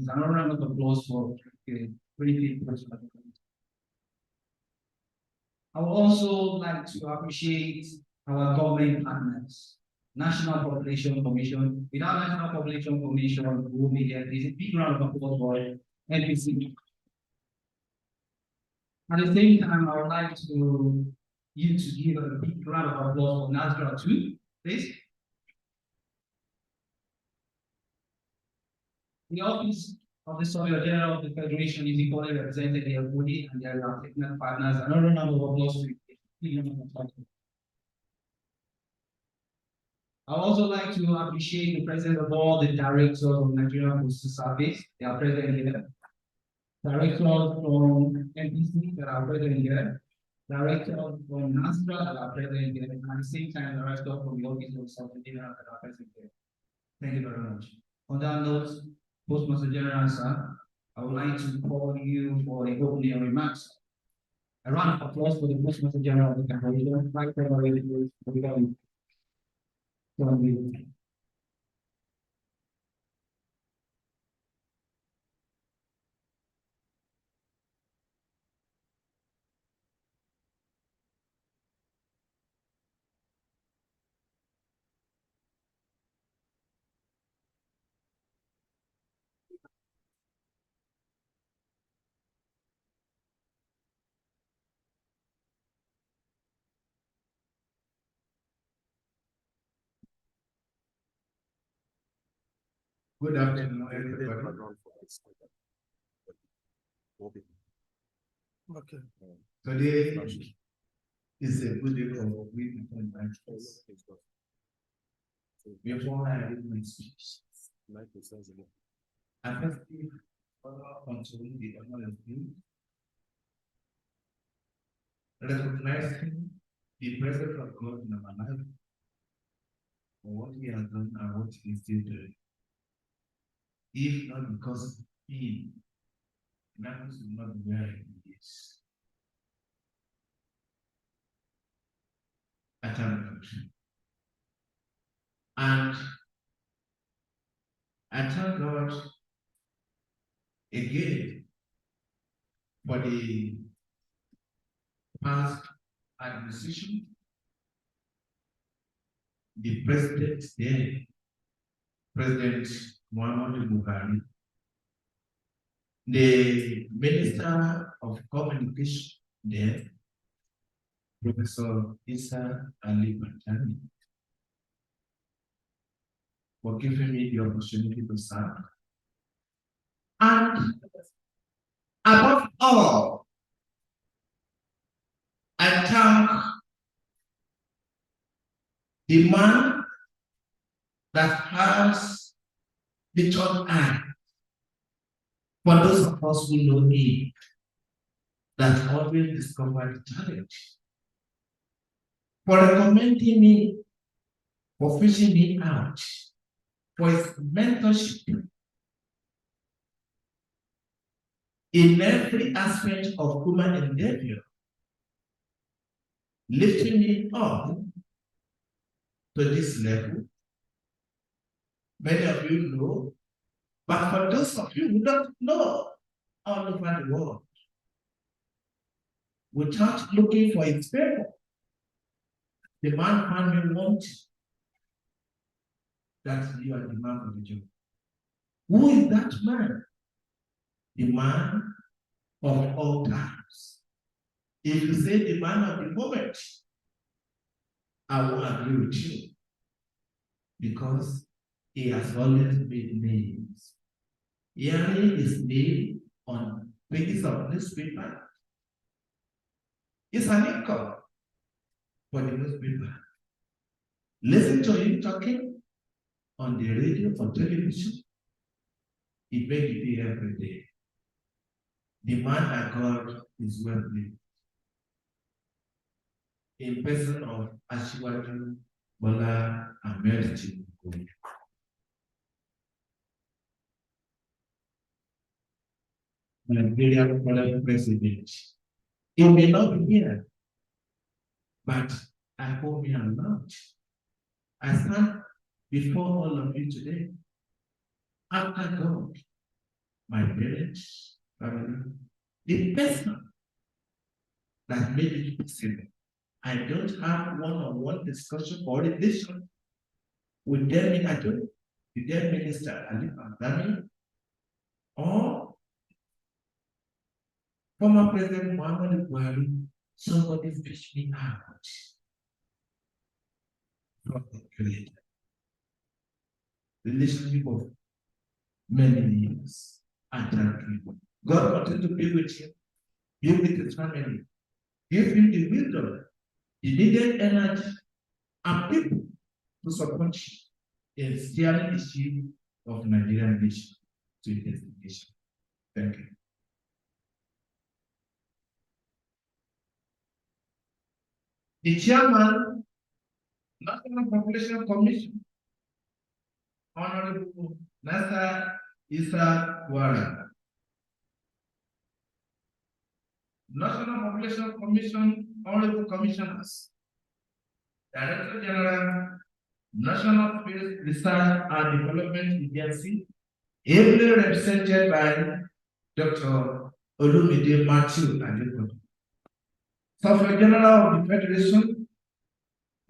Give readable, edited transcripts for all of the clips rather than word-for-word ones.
Another round of applause for really I would also like to appreciate our government partners. National Population Commission. Without National Population Commission, we will be here. There's a big round of applause for NPC. At the same time, I would like you to give a big round of applause for NASGRA too, please. The Office of the Solicitor General of the Federation is equally represented their body and their technical partners. Another round of applause to I would also like to appreciate the presence of all the directors of Nigerian Postal Service. They are present here. Directors from NPC that are present here. Directors from NASGRA that are present here. And at the same time, directors from the Office of Solicitor General that are present here. Thank you very much. On that note, Postmaster General, sir, I would like to call you for the opening remarks. A round of applause for the Postmaster General of the Federation. Right there, Good afternoon, everybody. Okay. Today is a good day for we between branches. Before I read my speech, I first give controlling the honor of you, recognizing the presence of God in our life, for what He has done and what He is still doing. If not because of Him, Marcus will not be where He is. I thank God. And I thank God again for the past administration, the president there, President Muhammadu Buhari, the Minister of Communication there, Professor Isa Ali Bantani, for giving me the opportunity to serve. And above all, I thank the man that has the third eye for those of us who know him, that always discover the challenge, for recommending me, for fishing me out, for his mentorship in every aspect of human endeavor, lifting me up to this level. Many of you know, but for those of you who don't know, all over the world, without looking for his favor, the man found me wanting. That you are the man of the job. Who is that man? The man of all times. If you say the man of the moment, I will agree with you, because he has always made names. Hearing his name on pages of newspaper is an income for the newspaper. Listen to him talking on the radio or television, it makes it day every day. The man that God is well with, in person of Asiwaju Bola Ahmed Tinubu. Nigerian current president. He may not be here, but I hope he am not. I stand before all of you today, after God, my parents, family, the person that made it possible. I don't have one-on-one discussion or relation with their minister, with their minister Ali Abdami, or former President Muhammad Buhari. Somebody fish me out from the creator. Relationship of many years and thank God continue to be with him, be with his family, give him the wisdom, the needed energy, and people to support you in steering the ship of Nigerian nation to its destination. Thank you. The chairman, National Population Commission, Honorable Nasa Isa Wara. National Population Commission, Honorable Commissioners, Director General, National Field Research and Development Agency, ably represented by Dr. Olumide Matthew Adekunle. Software General of the Federation,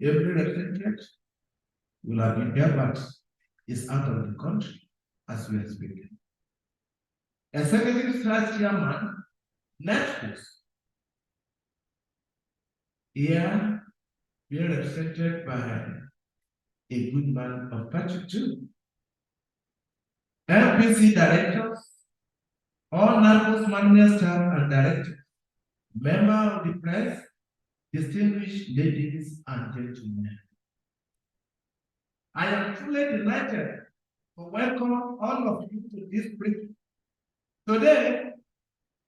ably represented, will have been there, but is out of the country as we are speaking. Executive Vice Chairman, Netflix, here we are represented by a good man of virtue too. MPC directors, all NARCOS management staff and directors, member of the press, distinguished ladies and gentlemen. I am truly delighted to welcome all of you to this briefing. Today,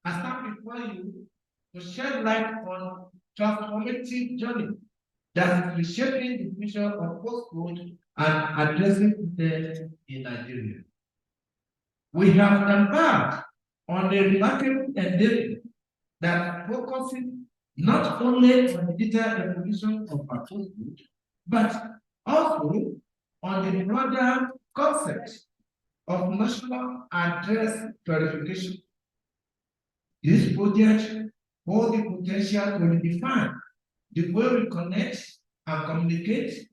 I stand before you to shed light on transformative journey that is reshaping the future of postcode and addressing debt in Nigeria. We have embarked on a remarkable endeavor that focuses not only on the digital evolution of our postcode, but also on the broader concept of national address verification. This project holds the potential to redefine the way we connect and communicate,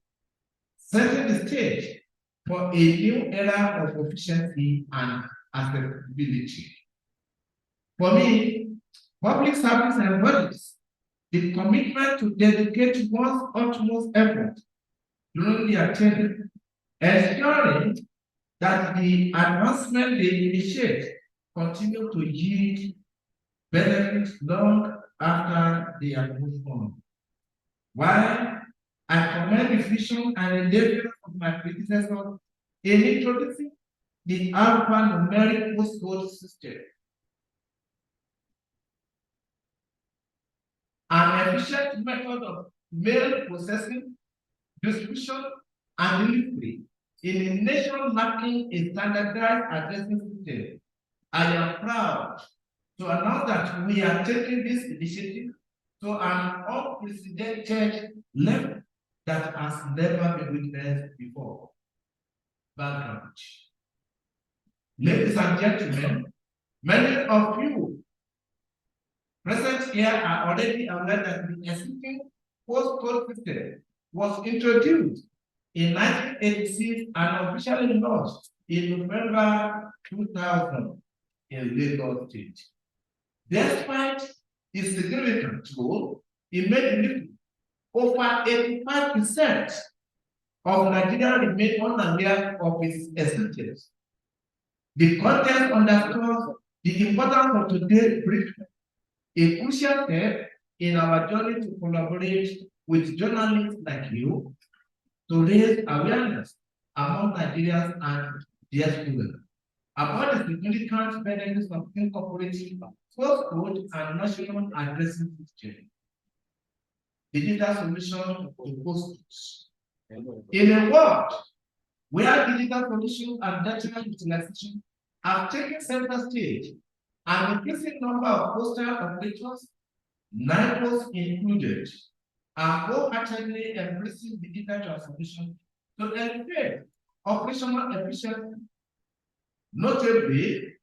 setting the stage for a new era of efficiency and accessibility. For me, public service embodies the commitment to dedicate one's utmost effort during their tenure, ensuring that the advancement they initiate continue to yield benefits long after they are moved on. While I commend the vision and endeavor of my predecessor in introducing the alphanumeric postcode system, an efficient method of mail processing, distribution, and delivery in a nation lacking a standardized addressing system, I am proud to announce that we are taking this initiative to an unprecedented level that has never been witnessed before. Background. Ladies and gentlemen, many of you present here are already aware that the existing postcode system was introduced in 1986 and officially launched in November 2000 in Lagos State. Despite its significant role, it made over 85% of Nigeria remain unaware of its existence. The content underscores the importance of today's briefing, a crucial step in our journey to collaborate with journalists like you to raise awareness among Nigerians and their students about the significant benefits of incorporating postcode and national addressing system. Digital solution to postcodes. In a world where digital solutions and data utilization have taken center stage, an increasing number of postal operators, NIPOs included, are wholeheartedly embracing digital transformation to elevate operational efficiency. Notably,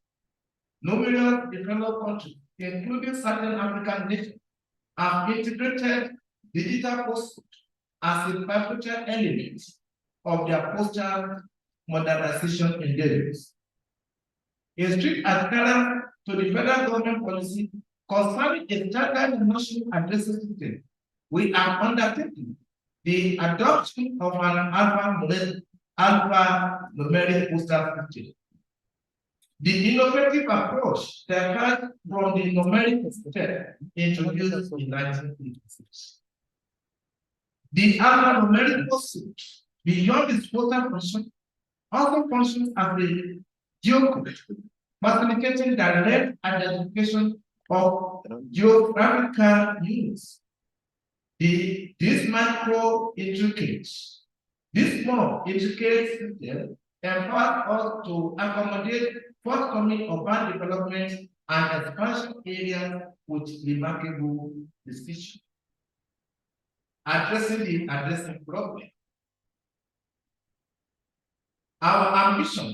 numerous developed countries, including certain African nations, have integrated digital postcode as a pivotal element of their postal modernization endeavors. A strict adherence to the federal government policy concerning a standard national addressing system, we are undertaking the adoption of an alphanumeric postal system. The innovative approach derived from the numeric system introduced in 1986. The alphanumeric postal, beyond its postal function, also functions as a geocode, facilitating direct identification of geographical units. This more intricate system empowers us to accommodate forthcoming urban development and expansion areas with remarkable precision. Addressing the addressing problem. Our ambition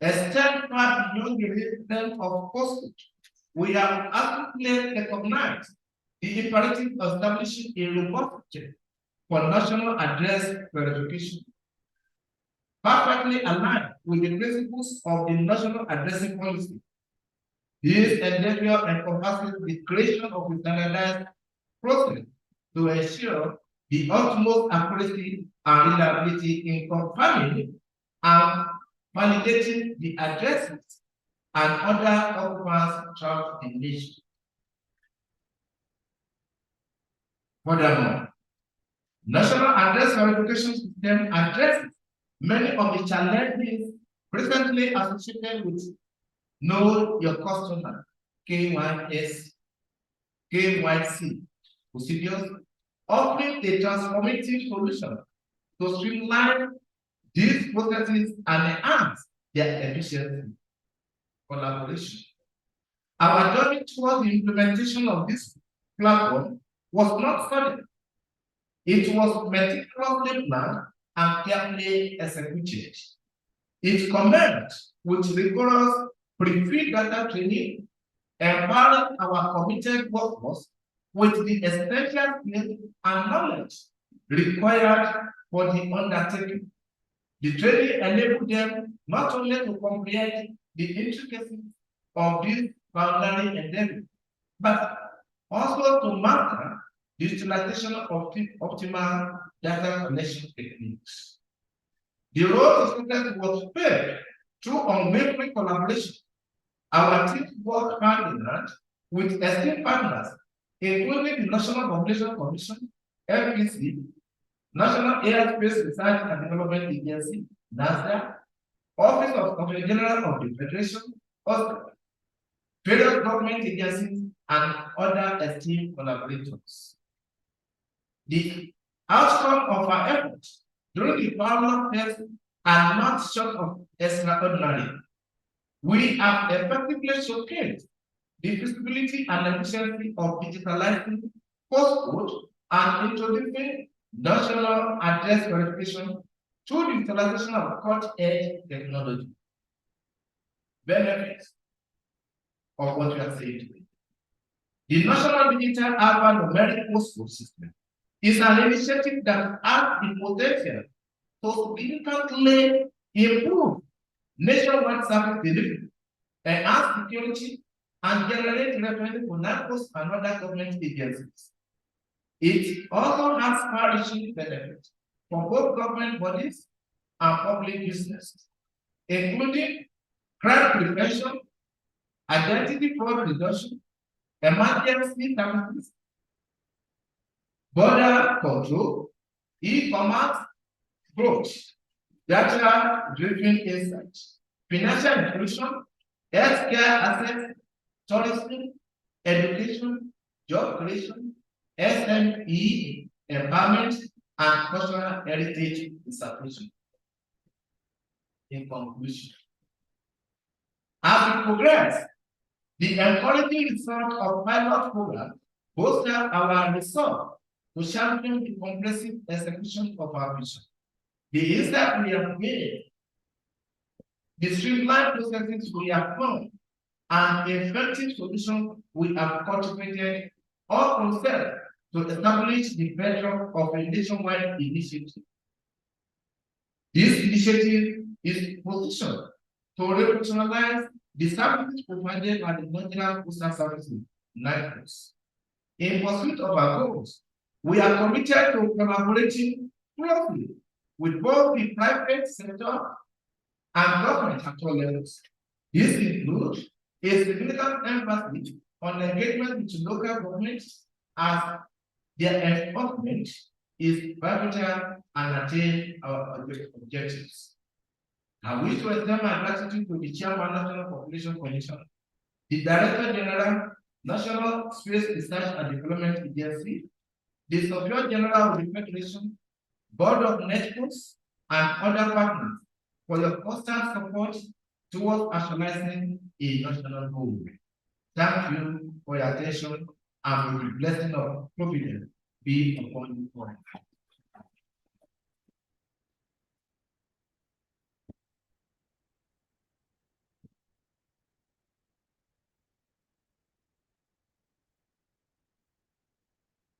extends far beyond the realm of postcode. We have actively recognized the imperative of establishing a robust system for national address verification, perfectly aligned with the principles of the national addressing policy. This endeavor encompasses the creation of a standardized process to ensure the utmost accuracy and reliability in confirming and validating the addresses and other occupants throughout the nation. Furthermore, national address verification system addresses many of the challenges presently associated with Know Your Customer (KYC) procedures, offering a transformative solution to streamline these processes and enhance their efficiency. Collaboration. Our journey towards the implementation of this platform was not sudden. It was meticulously planned and carefully executed. It commenced with rigorous pre-feed data training, empowering our committed workforce with the essential skills and knowledge required for the undertaking. The training enabled them not only to comprehend the intricacies of this boundary endeavor, but also to master the utilization of optimal data collection techniques. The role of students was played through unwavering collaboration. Our teams worked hand in hand with esteemed partners, including the National Population Commission, NPC, National Aerospace Research and Development Agency, NASDAQ, Office of Secretary General of the Federation, federal government agencies, and other esteemed collaborators. The outcome of our efforts during the parallel phase are not short of extraordinary. We have effectively showcased the feasibility and efficiency of digitalizing postcode and introducing national address verification through the utilization of cutting-edge technology. Benefits of what we are saying today. The National Digital Alphanumeric Postcode System is an initiative that has the potential to significantly improve nationwide service delivery, enhance security, and generate revenue for NACOs and other government agencies. It also has far-reaching benefits for both government bodies and public businesses, including crime prevention, identity fraud reduction, emergency services, border control, e-commerce growth, data-driven insights, financial inclusion, healthcare access, tourism, education, job creation, SME empowerment, and cultural heritage preservation. In conclusion, as we progress, the encouraging result of pilot program bolster our resolve to champion the comprehensive execution of our vision. The insight we have made, the streamlined processes we have found, an effective solution we have cultivated or conceived to establish the bedrock of a nationwide initiative. This initiative is positioned to revolutionize the services provided by the Nigerian Postal Services, NIPOS. In pursuit of our goals, we are committed to collaborating closely with both the private sector and government at all levels. This includes a significant emphasis on engagement with local governments as their enforcement is pivotal and attain our objectives. I wish to extend my gratitude to the Chairman National Population Commission, the Director General, National Space Research and Development Agency, the Superior General of the Federation, Board of Networks, and other partners for your constant support towards actualizing a national goal. Thank you for your attention, and with the blessing of Providence be upon you all.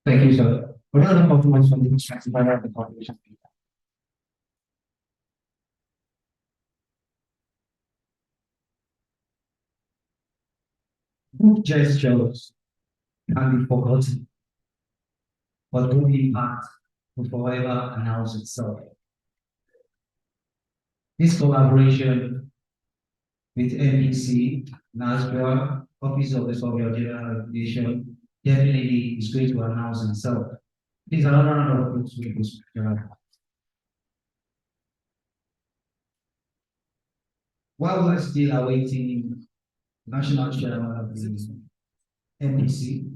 Thank you, sir. What are the compliments from the instructor of the population? Good gestures can be forgotten, but good impact will forever announce itself. This collaboration with NEC, NASGRA, Office of the Superior General Regulation, definitely is going to announce itself. Please, another round of applause for this. While we're still awaiting National Chairman of the NPC,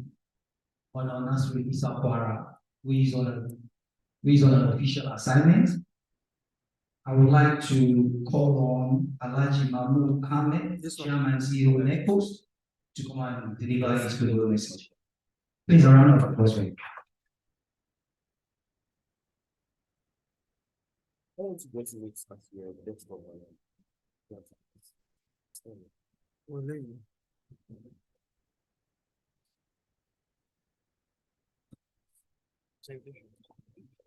on Nasri Isakwara, who is on an official assignment, I would like to call on Alhaji Mahmoud Ahmed, Chairman and CEO of NECPOST, to come and deliver his goodwill message. Please, a round of applause for him.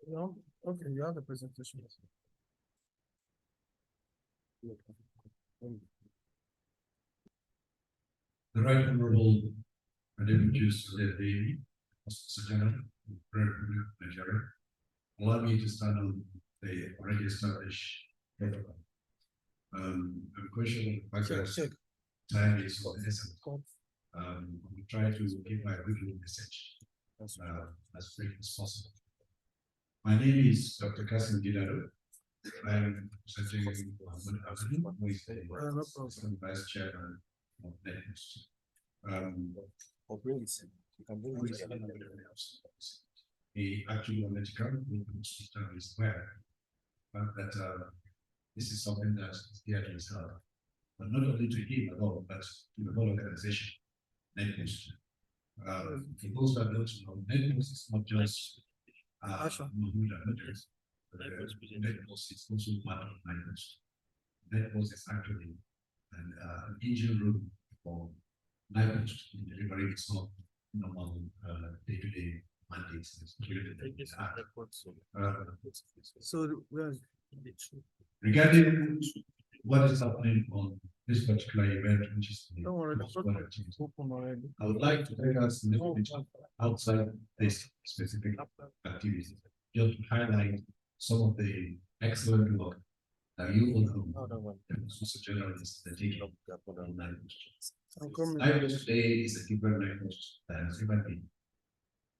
No? Okay, you have the presentation. The Right Honorable Madam Justice of the Postal General, Republic of Nigeria, allow me to stand on the already established protocol. I'm questioning the fact that time is of the essence. We try to give my briefing message as brief as possible. My name is Dr. Kasim Gidado. I am presenting who is the Vice Chairman of NECPOST. He actually wanted to come to his aware that this is something that is dear to his heart, but not only to him alone, but to the whole organization, NECPOST. For those that don't know, NECPOST is not just Mahmoud Ahmed. NECPOST is also part of NECPOST. NECPOST is actually an engine room for NECPOST in delivering its own normal day-to-day mandates. So regarding what is happening on this particular event, which is the I would like to take us a little bit outside this specific activity, just to highlight some of the excellent work that you all do as a generalist that take up on NECPOST today is a different NECPOST than has ever been.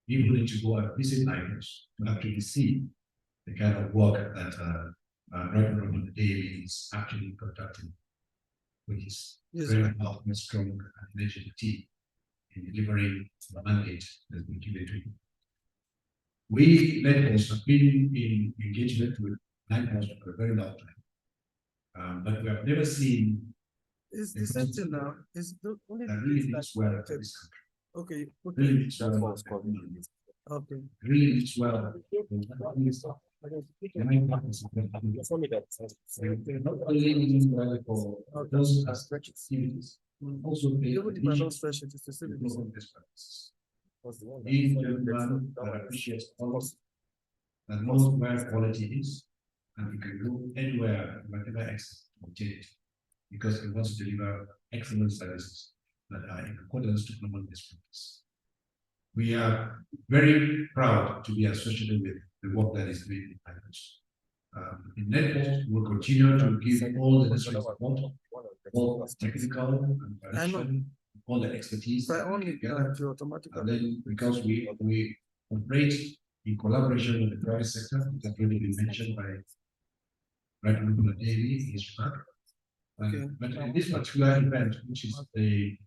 People need to go and visit NECPOST to actually see the kind of work that Reverend on the daily is actually conducting, which is very powerful and strong and energetic team in delivering the mandate that's been given to you. We NECPOST have been in engagement with NECPOST for a very long time, but we have never seen is this still now? Is the only that really means well for this country. okay? Really means well. Okay. Really means well. Not only means well for those as activities, also pay Even if I don't stretch it, it's still to the promote same. best practices. Was the one that- Being a gentleman that appreciates others, that knows where quality is, and he can go anywhere, whatever access to obtain it, because he wants to deliver excellent services that are in accordance to common best practice. We are very proud to be associated with the work that is being done. In Netpost, we will continue to give all the necessary support, both technical and financial, all the expertise. If I only together. do automatic. And then because we operate in collaboration with the private sector, that really been mentioned by Right Honorable Davey in his remark. Okay. But in this particular event, which is the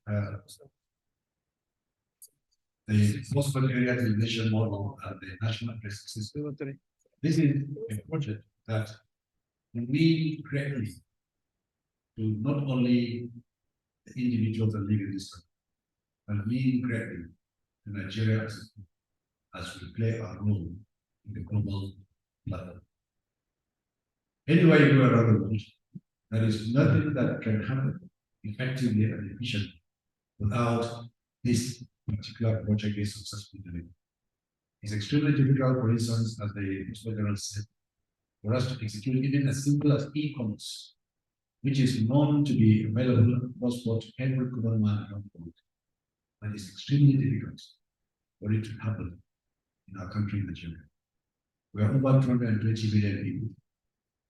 Postcode area delineation model and the national address system, this is a project that we greatly to not only the individuals that live in this country, but we greatly to Nigeria as we play our role in the global level. Anywhere you go around the world, there is nothing that can happen effectively and efficiently without this particular project being successfully delivered. It's extremely difficult, for instance, as the Postcode said, for us to execute even as simple as e-commerce, which is known to be available across to every common man around the world. But it's extremely difficult for it to happen in our country, Nigeria. We are over 220 million people.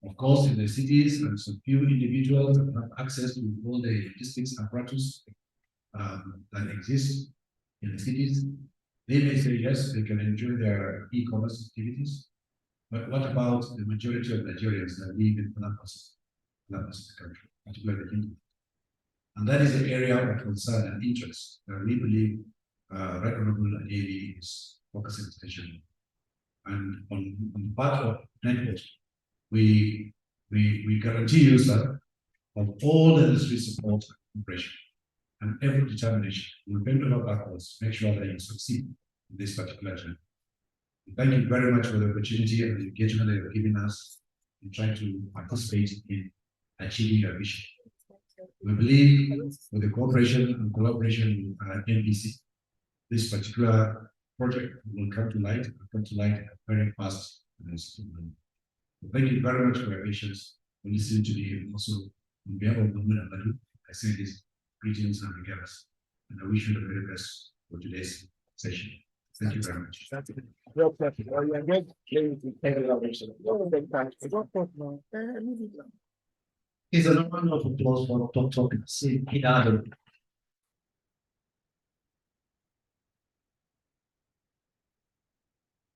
Of course, in the cities, and some few individuals that have access to all the logistics apparatus that exist in the cities. They may say yes, they can enjoy their e-commerce activities. But what about the majority of Nigerians that live in other parts of the country, particularly the Hindu? And that is the area of concern and interest that we believe Right Honorable Adeli is focusing attention on. And on the part of Netpost, we guarantee you, sir, of all the necessary support and cooperation and every determination. We'll bend over backwards, make sure that you succeed in this particular journey. Thank you very much for the opportunity and the engagement that you're giving us in trying to participate in achieving your vision. We believe with the cooperation and collaboration with NBC, this particular project will come to light very fast. Thank you very much for your patience for listening to me, and also on behalf of Government of Madu, I say this greetings and regards, and I wish you the very best for today's session. Thank you very much. Real pleasure. Well, you're good. Is a round of applause for Dr. Sid Hidado.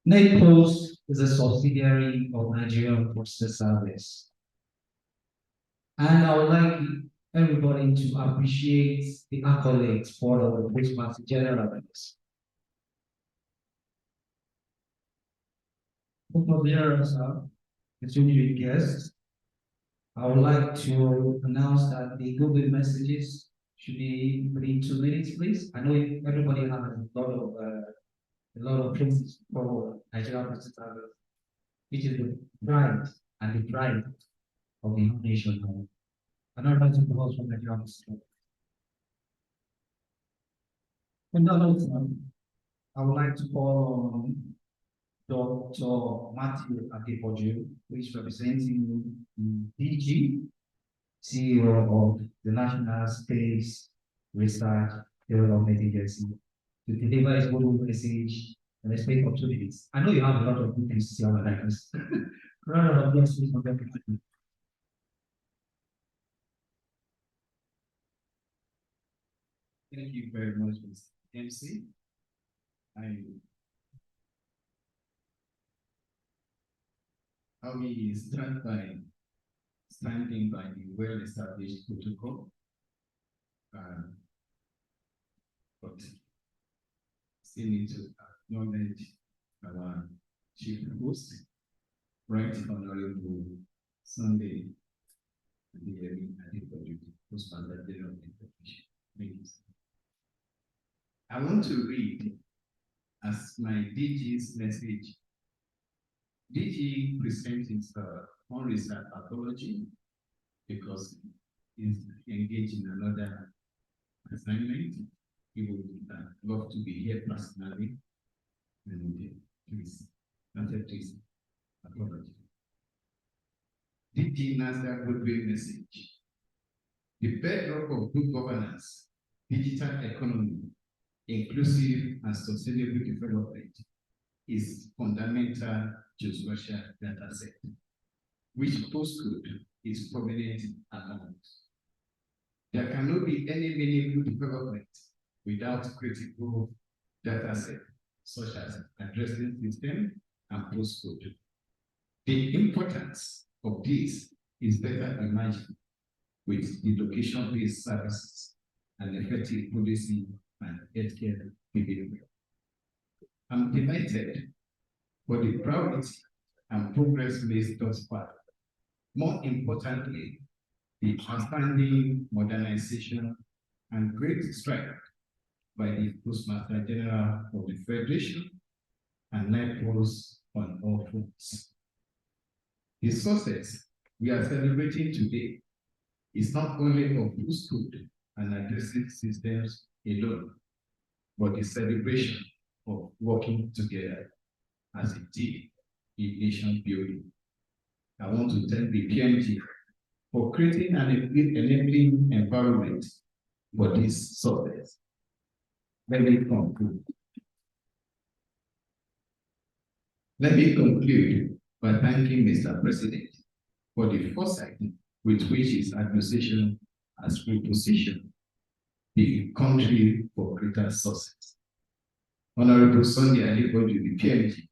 Netpost is a subsidiary of Nigerian Postal Service. And I would like everybody to appreciate the accolades for the Christmas generals. For the generals, distinguished guests, I would like to announce that the Google messages should be within 2 minutes, please. I know everybody has a lot of things for Nigerian Postal Service, which is the pride and the pride of the nation. Another person calls from Nigerian Postal Service. On that note, I would like to call on Dr. Matthew Adepoju, who is representing DG, CEO of the National Space Research Development Agency, to deliver his global message and respect opportunities. I know you have a lot of good things to say about this. Round of applause, please, for them. Thank you very much, Mr. MC. I will start by standing by the well-established protocol, but still need to acknowledge our chief host, Right Honorable Sunday Postcode General Information. Thank you. I want to read as my DG's message. DG presents his own research pathology because he's engaged in another assignment. He would love to be here personally. And please, accept his apology. DG Nasdaq Goodwill Message. The bedrock of good governance, digital economy, inclusive and sustainable development is fundamental to social data set, which Postcode is prominent among. There cannot be any meaningful development without critical data set, such as addressing system and postcode. The importance of this is better imagined with the location-based services and effective policy and healthcare behavior. I'm delighted for the priority and progress made thus far. More importantly, the outstanding modernization and great strength by the Postmaster General of the Federation and NIPOS on all fronts. The success we are celebrating today is not only of Postcode and addressing systems alone, but the celebration of working together as a team in nation building. I want to thank the PMG for creating an enabling environment for this success. Let me conclude. Let me conclude by thanking Mr. President for the foresight with which his administration has repositioned the country for greater success. Honorable Sunday Adeboju, the PMG,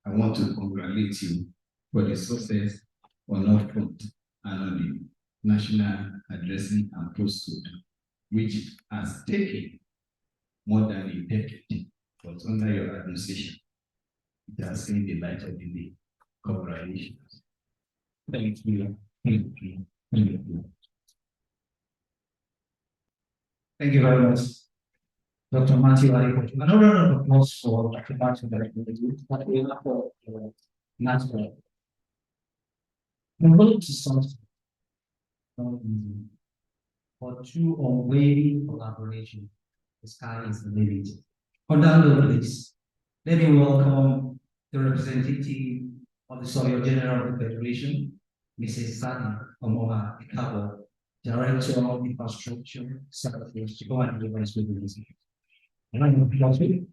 I want to congratulate you for the success on all fronts and on the national addressing and postcode, which has taken more than a decade, but under your administration, it has seen the light of the day. Congratulations. Thank you. Thank you. Thank you. Thank you very much, Dr. Matthew. Another round of applause for Dr. Matthew. I'm going to start for true unwavering collaboration. The sky is the limit. On that note, please, let me welcome the representative of the Surveyor General of the Federation, Mrs. Sadi Omoha Ikabo, Director of Infrastructure Services, to go and give us with the message. And I'm going to applause you.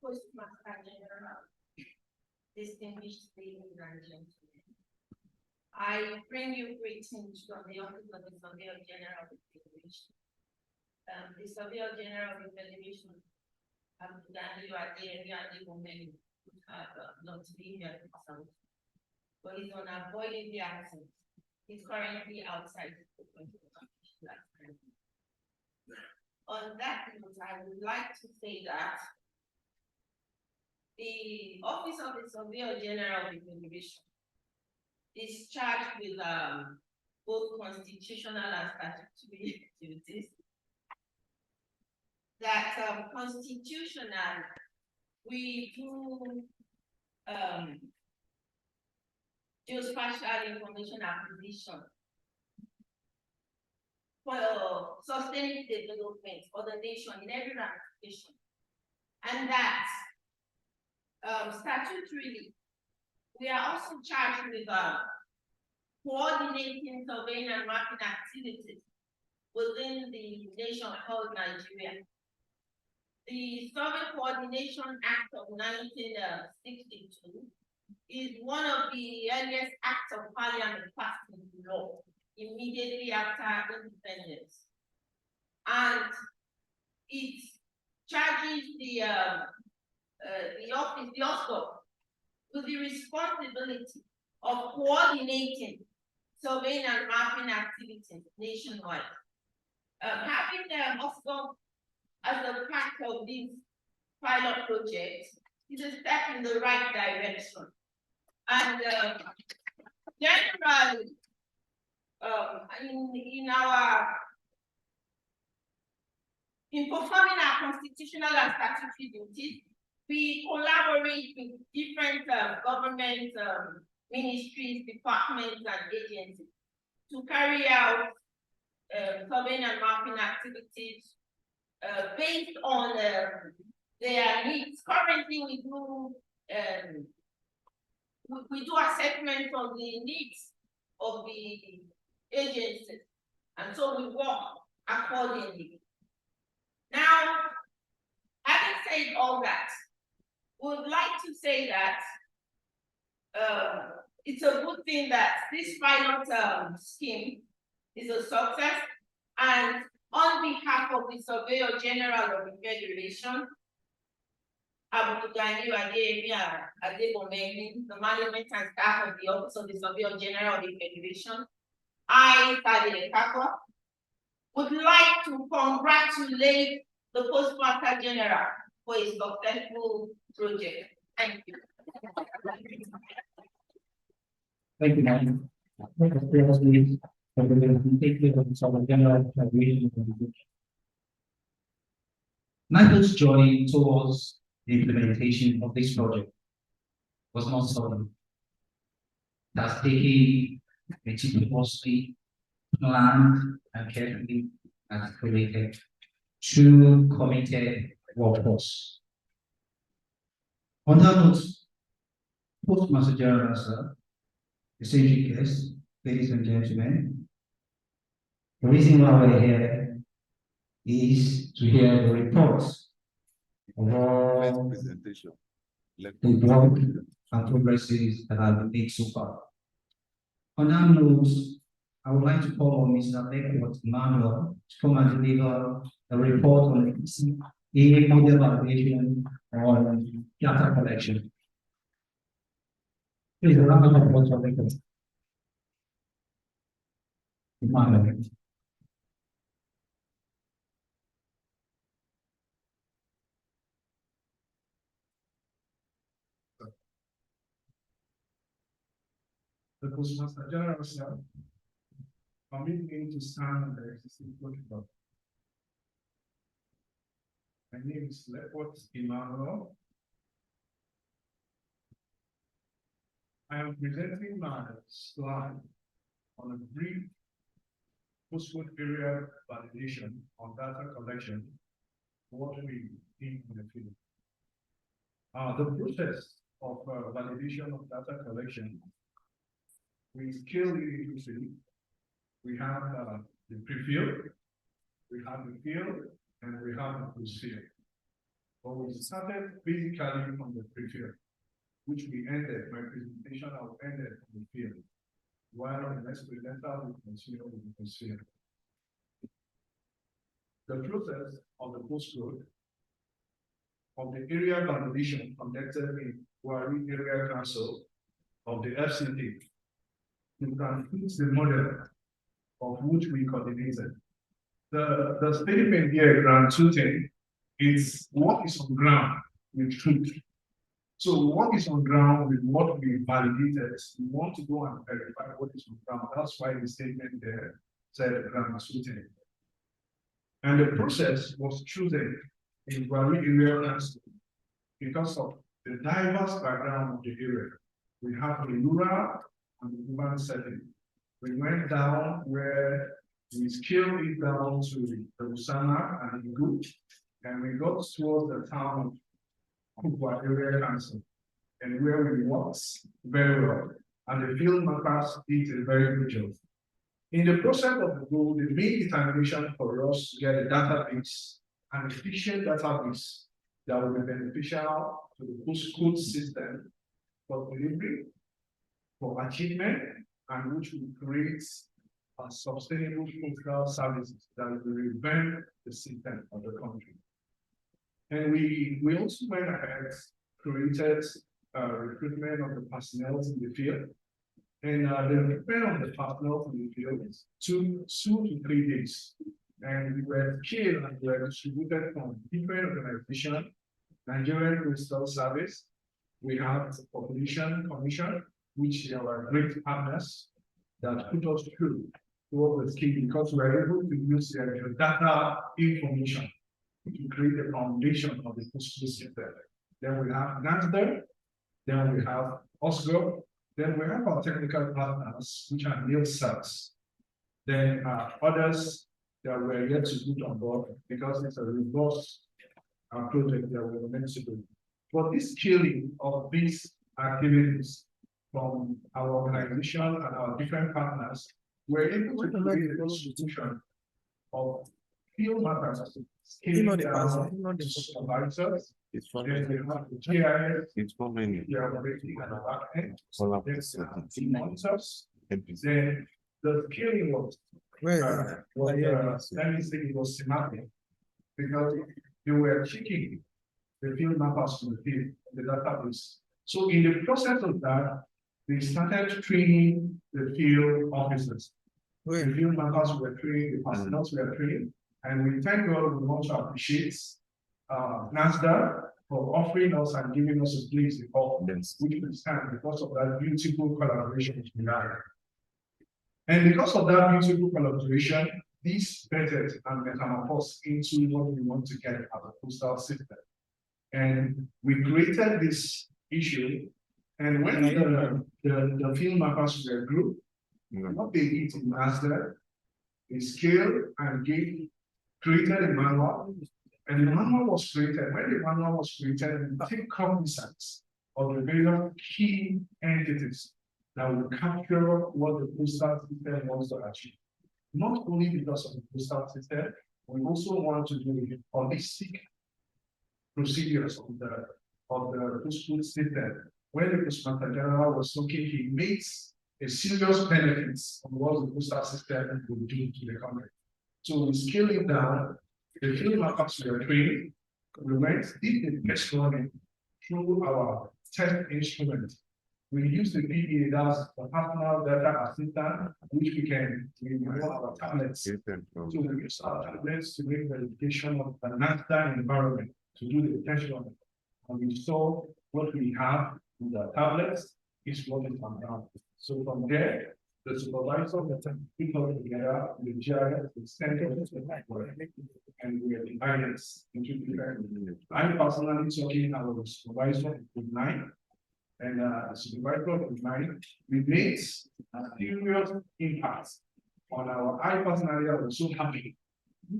Postmaster General, distinguished ladies and gentlemen, I bring you greetings from the Office of the Surveyor General of the Federation. The Surveyor General of the Federation, Abdullah Adeyemi would have not been here himself, but he's unavoidably absent. He's currently outside the country. On that note, I would like to say that the Office of the Surveyor General of the Federation is charged with both constitutional and statutory duties. That constitutional, we do geospatial information acquisition for sustainable development for the nation in every ramification, and that statutorily, we are also charged with coordinating surveying and mapping activities within the nation called Nigeria. The Survey Coordination Act of 1962 is one of the earliest acts of parliament passed into law immediately after independence. And it charges the OSCO with the responsibility of coordinating surveying and mapping activities nationwide. Having the OSCO as a part of this pilot project is a step in the right direction. And generally, in our in performing our constitutional and statutory duties, we collaborate with different government ministries, departments, and agencies to carry out surveying and mapping activities based on their needs. Currently, we do assessment on the needs of the agencies, and so we work accordingly. Now, having said all that, we would like to say that it's a good thing that this pilot scheme is a success, and on behalf of the Surveyor General of the Federation, the management and staff of the Office of the Surveyor General of the Federation, I, Tade Kakwa, would like to congratulate the Postmaster General for his successful project. Thank you. Thank you, madam. Michael's journey towards the implementation of this project was not sudden. It has taken meticulously planned and carefully articulated two committed workforce. On that note, Postmaster General, sir, distinguished guests, ladies and gentlemen, the reason why we're here is to hear the reports of all the work and progresses that have been made so far. On that note, I would like to call on Mr. Beckford Emmanuel to come and deliver a report on the model validation on data collection. Please, a round of applause for Beckford Emmanuel. The Postmaster General, sir, permit me to stand on the existing protocol. My name is Beckford Emmanuel. I am presenting my slide on a brief postcode area validation on data collection, what we think in the field. The process of validation of data collection, we scale it into three. We have the pre-field, we have the field, and we have the post-field. But we started basically from the pre-field, which we ended, my presentation I will end it on the field, while the next presenter will continue with the post-field. The process of the postcode of the area validation conducted in Wari Area Council of the FCT. You can fix the model of which we coordinated. The statement here, ground shooting, is what is on ground with truth. So what is on ground with what we validated, we want to go and verify what is on ground. That's why the statement there said ground shooting. And the process was chosen in Wari Area Council because of the diverse background of the area. We have the rural and the urban setting. We went down where we scaled it down to the Usana and the Good, and we got towards the town of Kubwa Area Council, and where we worked very well. And the field markers did a very good job. In the process of the goal, the main determination for us to get a database, an efficient database that will be beneficial to the postcode system for delivery, for achievement, and which will create a sustainable cultural services that will revamp the system of the country. And we also went ahead, created recruitment of the personnel in the field. And the recruitment of the personnel in the field took 2 to 3 days. And we were scaled and we were distributed from different organizations, Nigerian Postal Service. We have the Population Commission, which are our great partners that put us through towards the scheme because we are able to use their data information to create the foundation of the Postcode system. Then we have NASDAQ, then we have Postcode, then we have our technical partners, which are nail cells. Then others that were yet to put on board because it's a robust project that we're meant to do. For this scaling of these activities from our organization and our different partners, we're able to create a institution of field mappers, scaling down to supervisors. It's Then we have the GIS, It's following. the operating and the back end. All of Then this. we have the monitors. NPC. Then the scaling was Where? let me say it was semantic, because you were checking the field mappers from the field, the database. So in the process of that, they started training the field officers. Where? The field mappers were trained, the personnel were trained, and we thank God, we want to appreciate NASDAQ for offering us and giving us a place to call, Yes. which we stand because of that beautiful collaboration we had. And because of that beautiful collaboration, these vetted and metamorphosed into what we want to get as a postal system. And we created this issue, and when the field mappers were grouped, what they did in master, they scaled and created a manual, and the manual was created. When the manual was created, we take cognizance of the various key entities that will capture what the postal system wants to achieve. Not only because of the postal system, we also want to do the holistic procedures of the Postcode system. When the Postmaster General was talking, he makes a serious benefits of what the postal system will do to the country. So we scale it down, the field mappers were trained, we went deep in test running through our test instrument. We use the PDA, that's the personal data assistant, which we use our tablets. So we use our tablets to make verification of the NASDAQ environment to do the test running. And we saw what we have in the tablets is what is on ground. So from there, the supervisor people together, the GIS, the center, and we are divided into different. I'm personally talking our supervisor with 9. And supervisor of mine, we made a serious impact on our. I personally was so happy.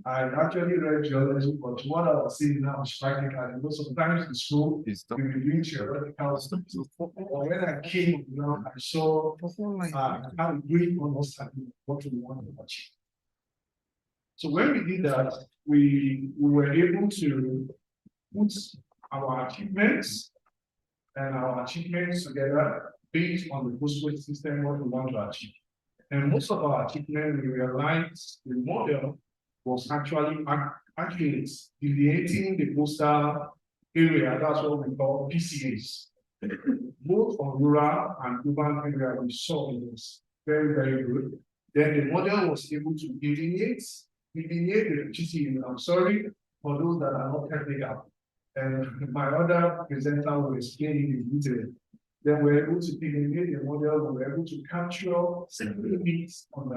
I actually read geology, but what I was seeing now is practical. Because sometimes in school, we were doing theoretical stuff. But when I came, I saw how great almost what we wanted to achieve. So when we did that, we were able to put our achievements together based on the Postcode system, what we want to achieve. And most of our achievements, we realized the model was actually accurate, deviating the postal area. That's what we call PCAs. Both on rural and urban area, we saw it was very, very good. Then the model was able to delineate the PCA. I'm sorry for those that are not technical. And my other presenter will explain in detail. Then we're able to delineate the model, we were able to capture several bits on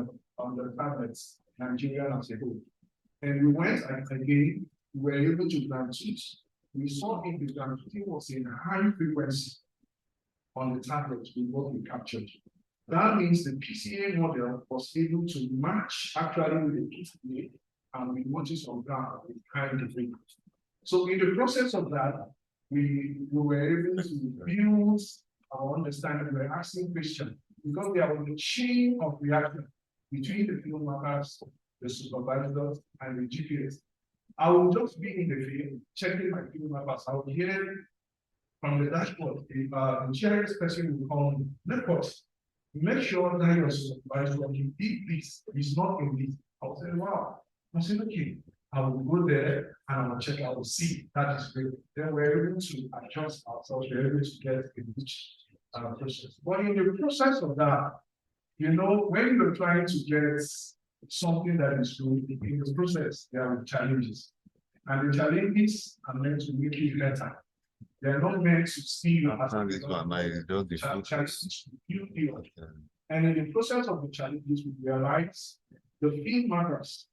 the tablets, Nigerian as a whole. And we went again, we were able to transmit. We saw in the transmitting was in high frequency on the tablets with what we captured. That means the PCA model was able to match actually with the PCA and with what is on ground with high degree. So in the process of that, we were able to build our understanding. We were asking questions because there was a chain of reaction between the field mappers, the supervisors, and the GPS. I will just be in the field checking my field mappers. I will hear from the dashboard the GIS person will come reports. Make sure that your supervisor did this is not in this. I will say, wow. I said, okay. I will go there and I will check, I will see that is great. Then we're able to adjust ourselves, we're able to get in each process. But in the process of that, when you're trying to get something that is good in the process, there are challenges. And the challenges are meant to make you better. They're not meant to see you as challenges. And in the process of the challenges, we realize the field mappers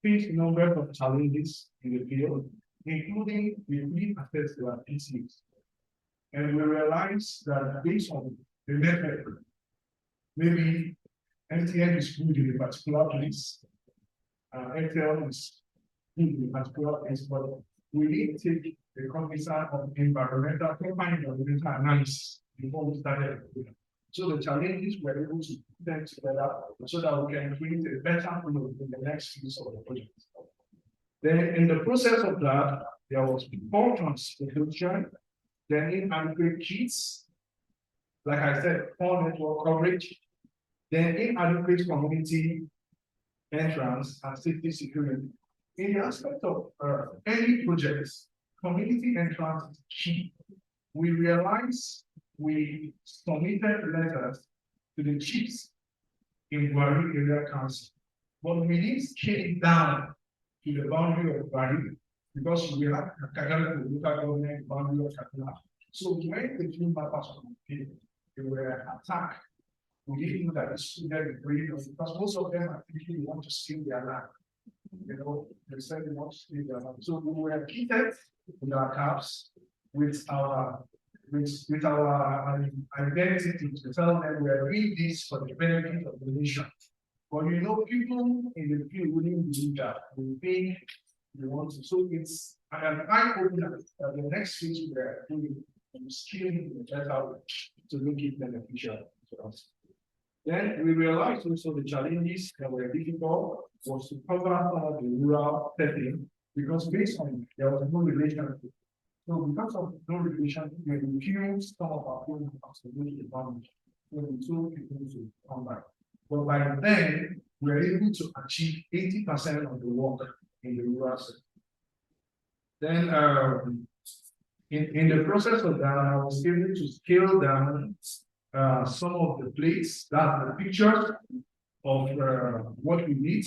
faced a number of challenges in the field, including the free access to our PCs. And we realized that based on the network, maybe MTN is good in a particular place, Airtel is good in a particular place, but we need to take the cognizance of environmental analysis before we started. So the challenges were able to put them together so that we can create a better flow in the next phase of the project. Then in the process of that, there was poor transportation, then inadequate kits, like I said, poor network coverage, then inadequate community entrance and safety security. In the aspect of any projects, community entrance is key. We realized we submitted letters to the chiefs in Buhari Area Council, but we didn't scale it down to the boundary of Buhari because we have Kagame, the local government boundary of Kaduna. So when the two matters communicated, they were attacked. We didn't know that the student because most of them are thinking they want to steal their land. You know, they said they want to steal their land. So we were kitted with our caps, with our identity to tell them we are doing this for the benefit of the nation. But you know, people in the field wouldn't believe that. We think they want to. So it's an eye-opener that the next phase we are doing and scaling the better way to make it beneficial to us. Then we realized also the challenges that were difficult was to cover some of the rural setting because based on there was no relationship. So because of no relationship, we refused some of our own responsibility department when we told people to come back. But by then, we were able to achieve 80% of the work in the rural sector. Then in the process of that, I was able to scale down some of the plates, that's the picture of what we need.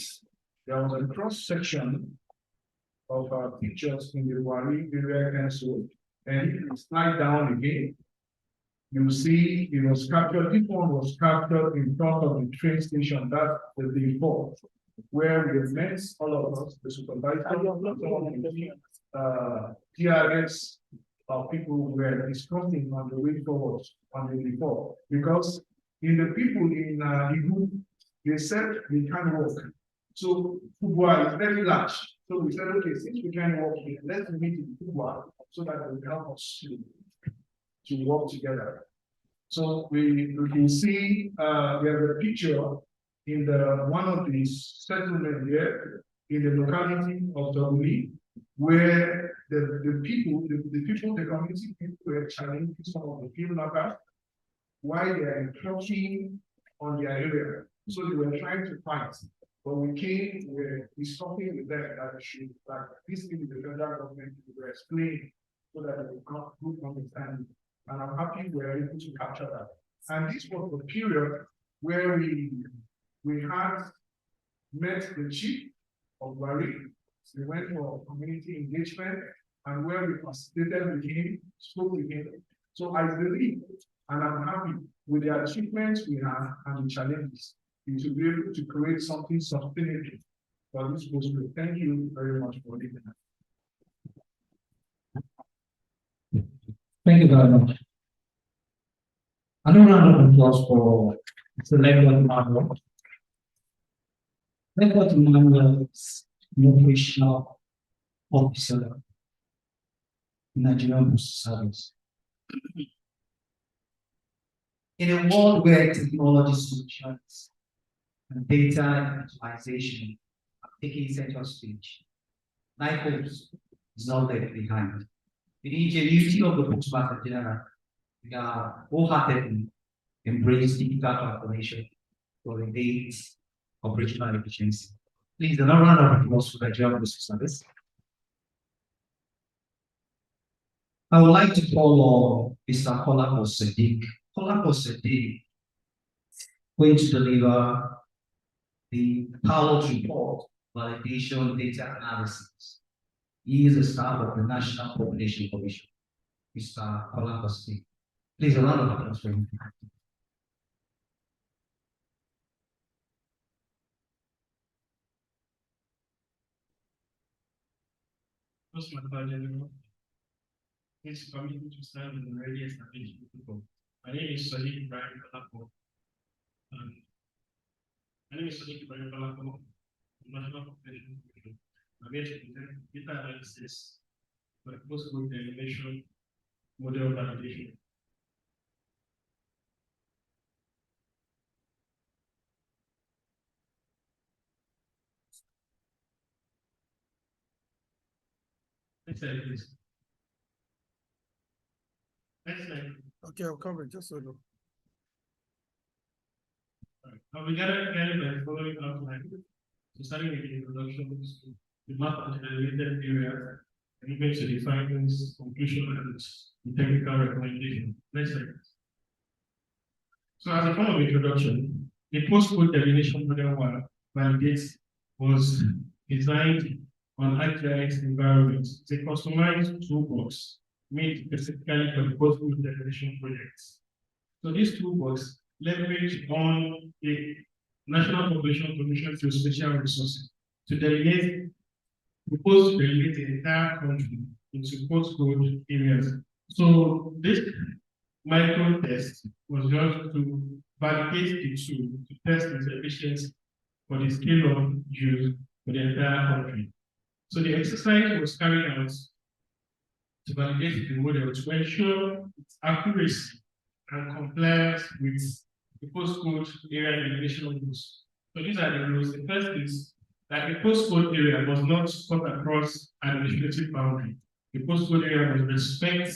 There was a cross section of pictures in the Buhari Area Council, and if you slide down again, you see it was captured. This one was captured in front of the train station. That's the day before, where we met all of us, the supervisor, TRS. People were discussing on the way forward on the before because in the people in Igu, they said we can't work. So Kubwa is very large. So we said, okay, since we can't work here, let's meet in Kubwa so that they will help us to work together. So we can see there's a picture in the one of these settlements here in the locality of Doguli, where the community people were challenging some of the field workers while they are encroaching on their area. So they were trying to fight. But we came, we're discussing with them that they should, like, this thing the federal government will explain so that they will not good understanding. And I'm happy we're able to capture that. And this was the period where we had met the chief of Buhari. We went for community engagement and where we participated with him, spoke with him. So I believe, and I'm happy with the achievements we have and the challenges, we should be able to create something sustainable for this Postcode. Thank you very much for listening. Thank you very much. Another round of applause for the Lagos Manual. Lagos Manual is an operational officer in Nigerian Postal Service. In a world where technology solutions and data utilization are taking center stage, NIPOS is not left behind. The ingenuity of the Postmaster General, we are wholeheartedly embrace digital transformation for the days operational efficiency. Please, another round of applause for the Nigerian Postal Service. I would like to call on Mr. Kolako Sadiq. Kolako Sadiq going to deliver the pilot report, validation, data analysis. He is a staff of the National Population Commission. Mr. Kolako Sadiq. Please, a round of applause for him. Postcode General is committed to stand in the already established protocol. My name is Sadiq Ibrahim Kalako. My name is Sadiq Ibrahim Kalako, National Population Commission. I'm here to present data analysis for postcode delineation model validation. Next slide, please. Next slide. Okay, I'll cover it, just so you know. Now we gather by the following outline. So starting with the introduction, the map of the related area, and even to the findings, conclusion, and the technical recommendation. Next slide. So as a form of introduction, the postcode delineation model 1 validates was designed on ArcGIS environment. It's a customized toolbox made specifically for the postcode delineation projects. So this toolbox leverage on the National Population Commission to special resources to delegate, propose to delegate the entire country into postcode areas. So this micro test was just to validate the tool to test its efficiency for the scale of use for the entire country. So the exercise was carried out to validate the model to ensure its accuracy and compliance with the postcode area delineation rules. So these are the rules. The first is that the postcode area must not cut across administrative boundary. The postcode area must respect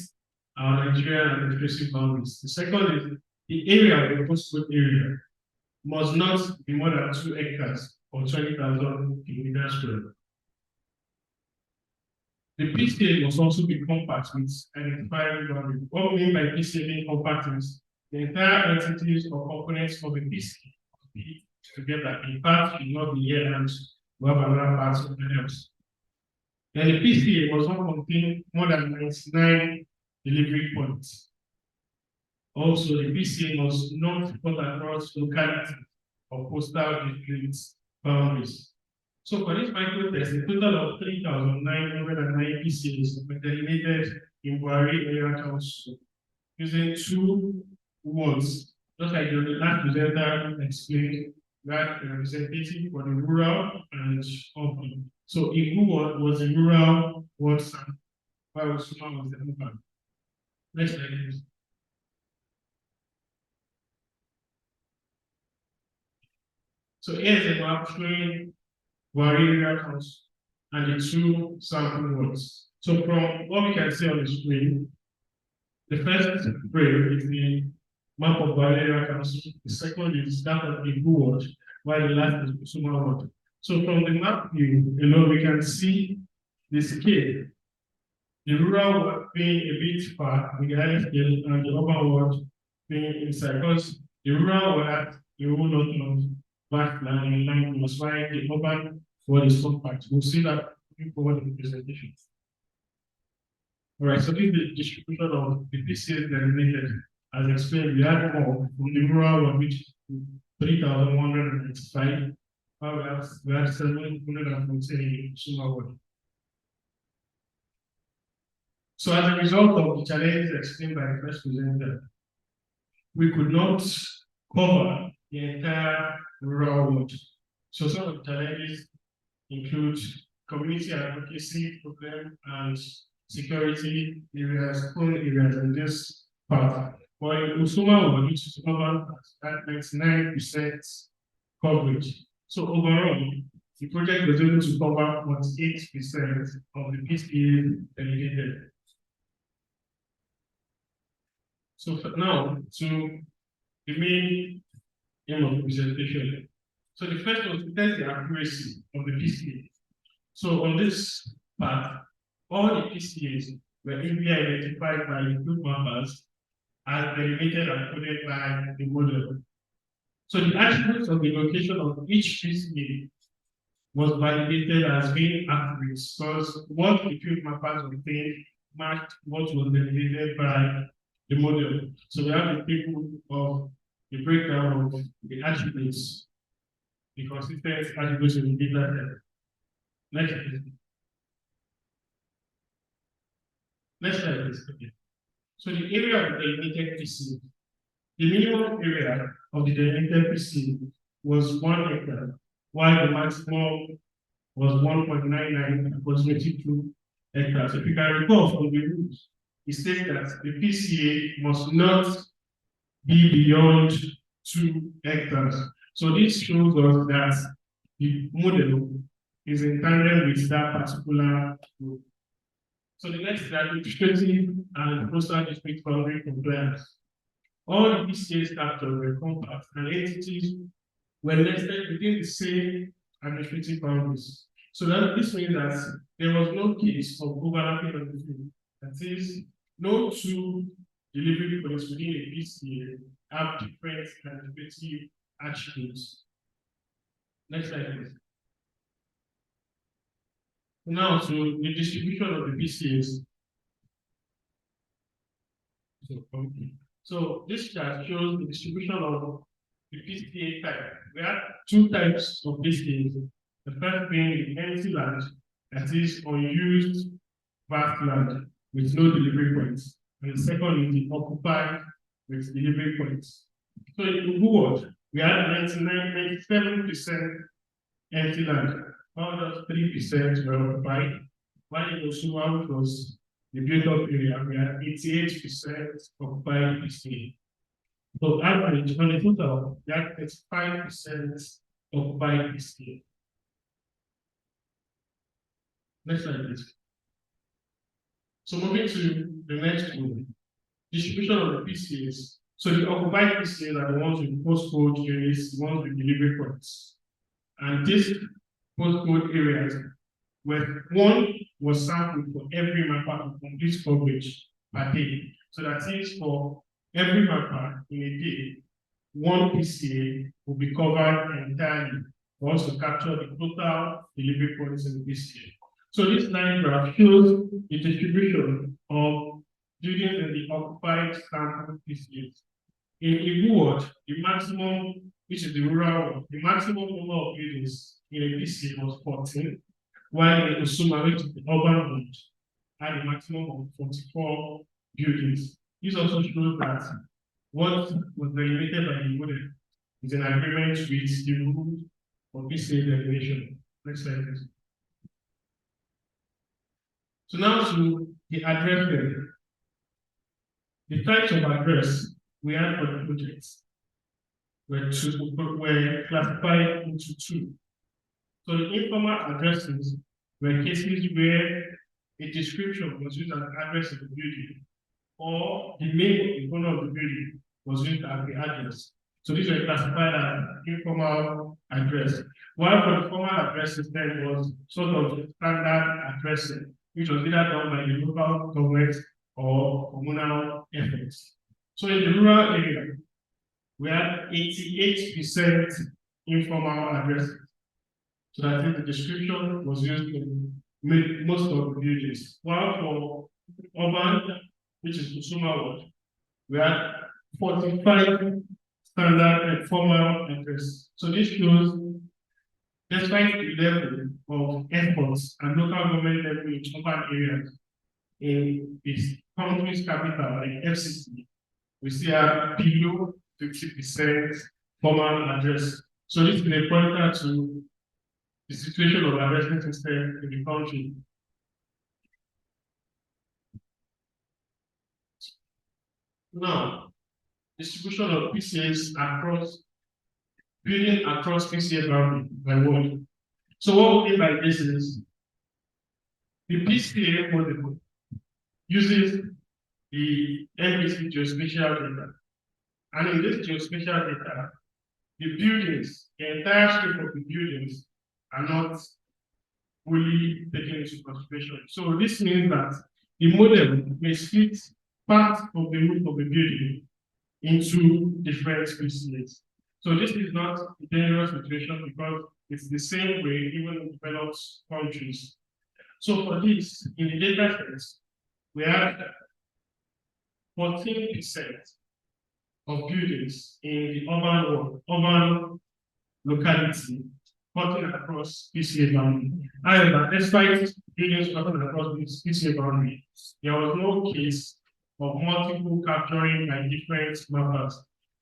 our Nigerian administrative boundaries. The second is the area of the postcode area must not be more than 2 hectares or 20,000 kilometers square. The PCA must also be compact with identifying boundary. What we mean by PCA being compact is the entire entities or components of a PCA must be together. In fact, should not be here and we have another part of the else. Then the PCA must not contain more than 99 delivery points. Also, the PCA must not cut across locality or postal districts boundaries. So for this micro test, a total of 3,909 PCAs were delineated in Buhari Area Council using 2 words, just like the last presenter explained, that representative for the rural and urban. So Igbo word was the rural word sound, while Suma was the urban. Next slide, please. So here's a map showing Buhari Area Council and the 2 sample words. So from what we can see on the screen, the first frame is the map of Buhari Area Council. The second is that of the Igbo word, while the last is the Suma word. So from the map view, we can see the scale. The rural word being a bit far with the higher scale, and the urban word being inside. Because the rural word, the whole lot of backland in line was why the urban word is compact. We'll see that moving forward in the presentation. All right, so this is the distribution of the PCA delineated. As explained, we have more from the rural one, which is 3,195. We have 714 Suma word. So as a result of the challenges explained by the first presenter, we could not cover the entire rural world. So some of the challenges include community advocacy problem and security areas, prone areas in this part. But in Usuma, we used to cover at 99% coverage. So overall, the project was able to cover 48% of the PCA delegated. So for now, to the main aim of the presentation. So the first was to test the accuracy of the PCA. So on this part, all the PCAs were easily identified by the group members as delineated and coded by the model. So the attributes of the location of each PCA was validated as being accurate because what the field mappers obtained matched what was delineated by the model. So we have the table of the breakdown of the attributes, the consistent attributes of the data set. Next, please. Next slide, please. Okay. So the area of the delineated PC, the minimum area of the delineated PC was 1 acre, while the maximum was 1.99, approximately 2 hectares. If you can recall from the rules, it states that the PCA must not be beyond 2 hectares. So this shows us that the model is in tandem with that particular rule. So the next is administrative and postal district boundary compliance. All the PCA structures were compact and entities were nested within the same administrative boundaries. So that this means that there was no case of overlapping of the two. That is, no two delivery points within a PCA have different administrative attributes. Next slide, please. Now to the distribution of the PCAs. So this chart shows the distribution of the PCA type. We have 2 types of PCAs. The first being the empty land, that is unused vast land with no delivery points. And the second is the occupied with delivery points. So in Uguward, we had 97% empty land, while just 3% were occupied. While in Osuma, which was the built-up area, we had 88% occupied PCA. So average on the total, we had 35% occupied PCA. Next slide, please. So moving to the next one, distribution of the PCAs. So the occupied PCAs are the ones with postcode areas, the ones with delivery points. And these postcode areas, where one was sampled for every mapper to complete coverage per day. So that is for every mapper in a day, one PCA will be covered entirely for us to capture the total delivery points in the PCA. So this line graph shows the distribution of buildings in the occupied sample PCAs. In Uguward, the maximum, which is the rural one, the maximum number of buildings in a PCA was 14, while in Osuma, which is the urban one, had a maximum of 44 buildings. This also shows that what was regulated by the model is in agreement with the rules of PCA delineation. Next slide, please. So now to the address level. The types of address we had for the projects were classified into 2. So the informal addresses were cases where a description was used as an address of the building, or the main component of the building was used as the address. So these were classified as informal address. While for the formal address system was sort of standard addressing, which was either done by the local government or communal efforts. So in the rural area, we had 88% informal addresses. So that is the description was used in most of the buildings. While for urban, which is consumer world, we had 45 standard and formal addresses. So this shows, despite the level of efforts and local government level in urban areas in this country's capital, like FCC, we still have below 50% formal address. So this is a pointer to the situation of addressing system in the country. Now, distribution of PCAs across building across PCA boundary by word. So what we mean by this is the PCA model uses the NBC geospatial data. And in this geospatial data, the buildings, the entire scope of the buildings are not fully taken into consideration. So this means that the model may split part of the roof of the building into different PCAs. So this is not a dangerous situation because it's the same way even in developed countries. So for this, in the data set, we have 14% of buildings in the urban locality cutting across PCA boundary. However, despite buildings scattered across this PCA boundary. There was no case of multiple capturing by different mappers,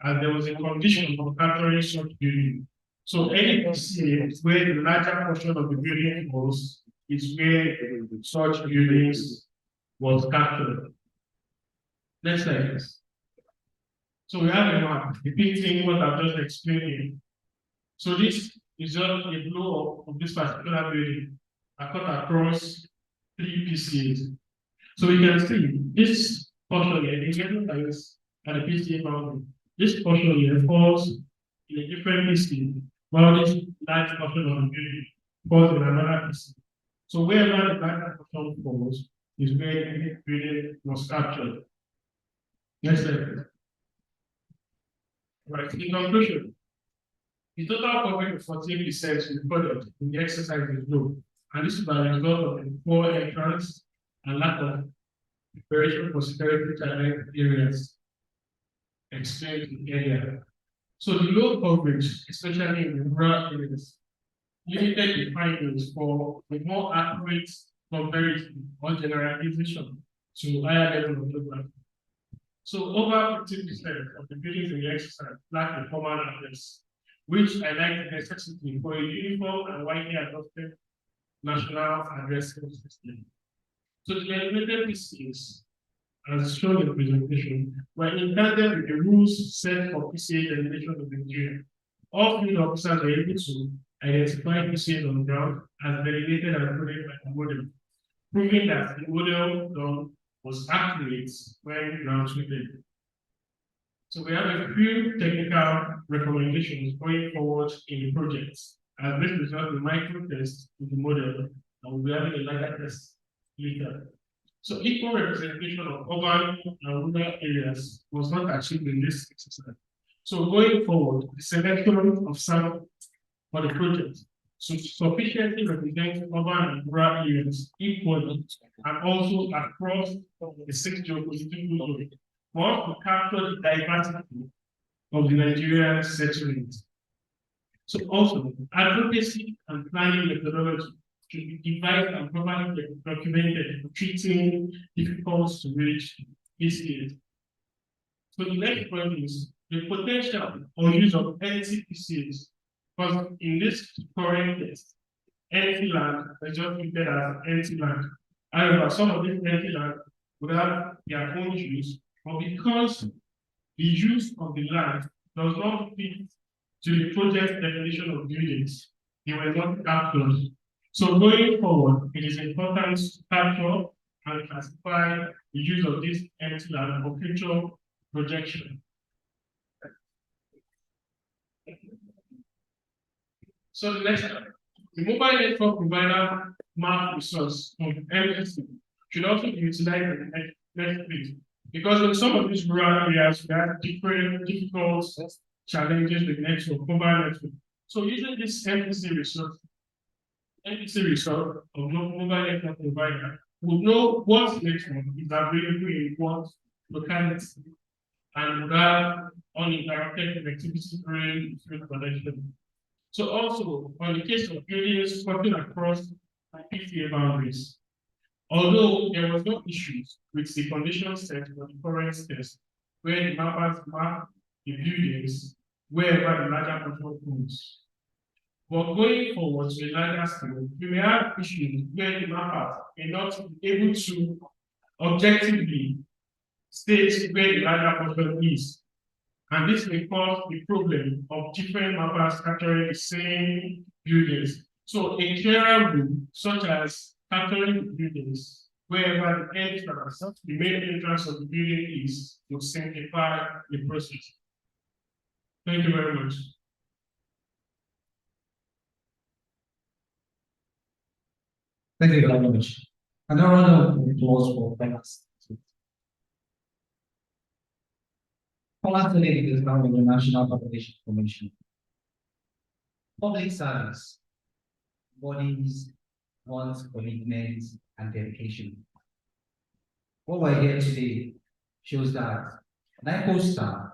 as there was a condition of capturing such building. So any PCA where the larger portion of the building was is where such buildings was captured. Next slide, please. So we have a map depicting what I've just explained here. So this is just a blow of this particular building cut across 3 PCAs. So we can see this portion here, the yellow lines and the PCA boundary. This portion here falls in a different PCA, while this large portion of the building falls in another PCA. So wherever the larger portion falls is where the building was captured. Next slide. Right, in conclusion, the total coverage of 48% recorded in the exercise is low, and this is by the result of the poor entrance and lack of preparation for security challenge areas explained earlier. So the low coverage, especially in the rural areas, limited the findings for a more accurate comparison or generalization to higher level of geography. So over 50% of the buildings in the exercise lack the formal address, which highlights the necessity for a uniform and widely adopted national addressing system. So the elevated PCAs, as shown in the presentation, were intended with the rules set for PCA delineation of Nigeria. All field officers were able to identify PCAs on the ground as delineated and coded by the model, proving that the model done was accurate when ground treated. So we have a few technical recommendations going forward in the project, as this result in micro test with the model, and we'll be having a larger test later. So equal representation of urban and rural areas was not achieved in this exercise. So going forward, the selection of sample for the project should sufficiently represent urban and rural areas equally and also across the 6 geopolitical zones for us to capture the diversity of the Nigerian settlement. So also, advocacy and planning methodology should be devised and properly documented for treating difficult to reach PCAs. So the next point is the potential or use of NCPCAs, because in this current test, empty land is just treated as empty land. However, some of these empty land would have their own use, but because the use of the land does not fit to the project definition of buildings, they were not captured. So going forward, it is important to capture and classify the use of this empty land for future projection. So the next one, the mobile network provider map resource of MSC should also be utilized in the next phase, because in some of these rural areas, we have different difficult challenges with network, mobile network. So using this MPC resource of mobile network provider will know what network is available in what locality and would have uninterrupted connectivity during field connection. So also, on the case of buildings crossing across PCA boundaries, although there was no issues with the condition set for the current test, where the mappers map the buildings wherever the larger control points. But going forward to a larger scale, we may have issues where the mappers may not be able to objectively state where the larger control is. And this may cause the problem of different mappers capturing the same buildings. So a clearer rule, such as capturing buildings wherever the entrance, the main entrance of the building is, will simplify the process. Thank you very much. Thank you very much. And now round of applause for Benas. Collaborating is now in the National Population Commission. Public service, bodies, one's commitment and dedication. What we're here today shows that Postal,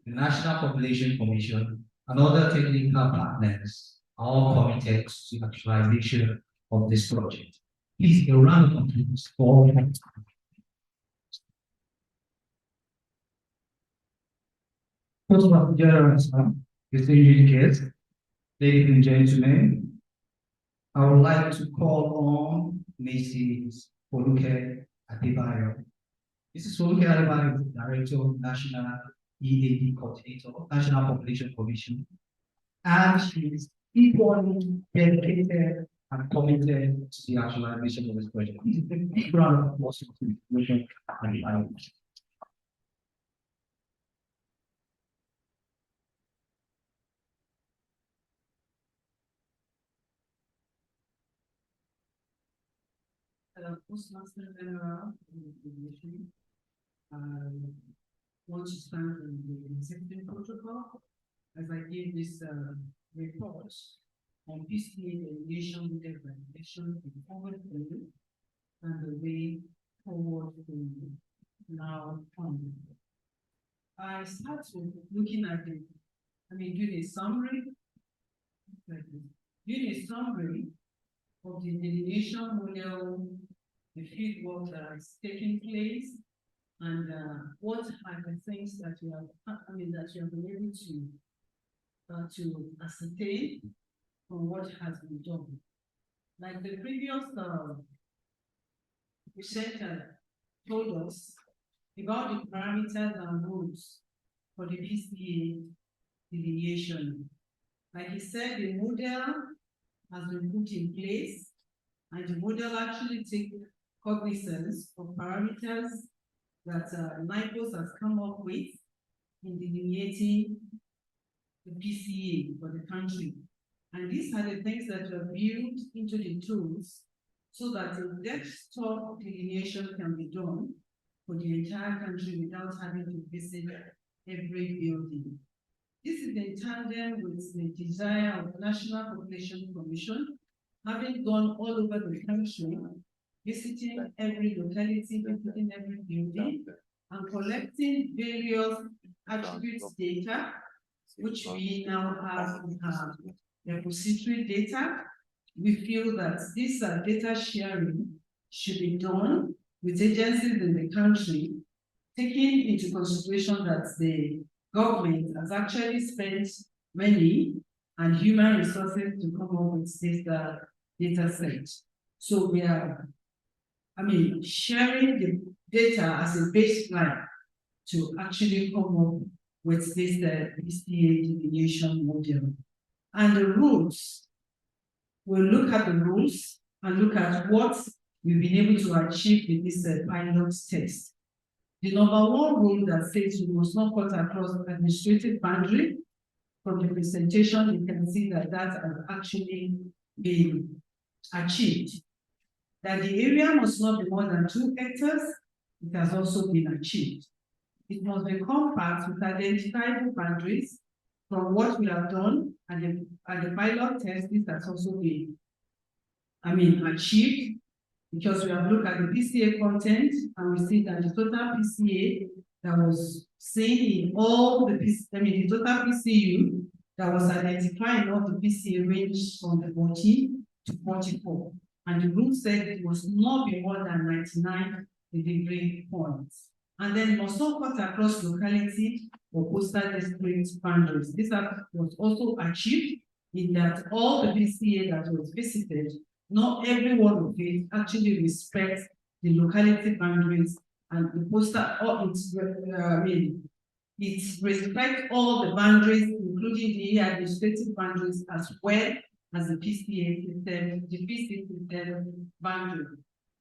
the National Population Commission, and other technical partners are all committed to the actualization of this project. Please, a round of applause for Postcode General, distinguished guests, ladies and gentlemen. I would like to call on Mrs. Foluke Adebayo. Mrs. Foluke Adebayo is the Director of National EAD Coordinator, National Population Commission, and she is equally dedicated and committed to the actualization of this project. Please, a big round of applause for the Foluke Adebayo. Postmaster General of the Nation, want to stand on the executive protocol as I give this report on PCA delineation with the regulation in forward view and the way forward to now on. I start with looking at the, doing a summary of the delineation model, the field work that is taking place, and what are the things that you have, that you have been able to ascertain from what has been done. Like the previous presenter told us about the parameters and rules for the PCA delineation. Like he said, the model has been put in place, and the model actually takes cognizance of parameters that NIPOS has come up with in delineating the PCA for the country. And these are the things that were built into the tools so that a desktop delineation can be done for the entire country without having to visit every building. This is in tandem with the desire of the National Population Commission, having gone all over the country, visiting every locality, visiting every building, and collecting various attributes data, which we now have repository data. We feel that this data sharing should be done with agencies in the country, taking into consideration that the government has actually spent money and human resources to come up with this data set. So we are, sharing the data as a baseline to actually come up with this PCA delineation model. And the rules, we'll look at the rules and look at what we've been able to achieve with this pilot test. The number one rule that says we must not cut across administrative boundary. From the presentation, you can see that that has actually been achieved. That the area must not be more than 2 hectares, it has also been achieved. It must be compact with identifiable boundaries from what we have done, and the pilot test, this has also been, achieved, because we have looked at the PCA content and we see that the total PCA that was seen in all the the total PCU that was identified in all the PCA ranged from the 40 to 44. And the rule said it must not be more than 99 degree points. And then it must not cut across locality or coastal district boundaries. This was also achieved in that all the PCA that was visited, not every one of it actually respects the locality boundaries, and the postal, it respects all the boundaries, including the administrative boundaries, as well as the PCA system, the PCA system boundary.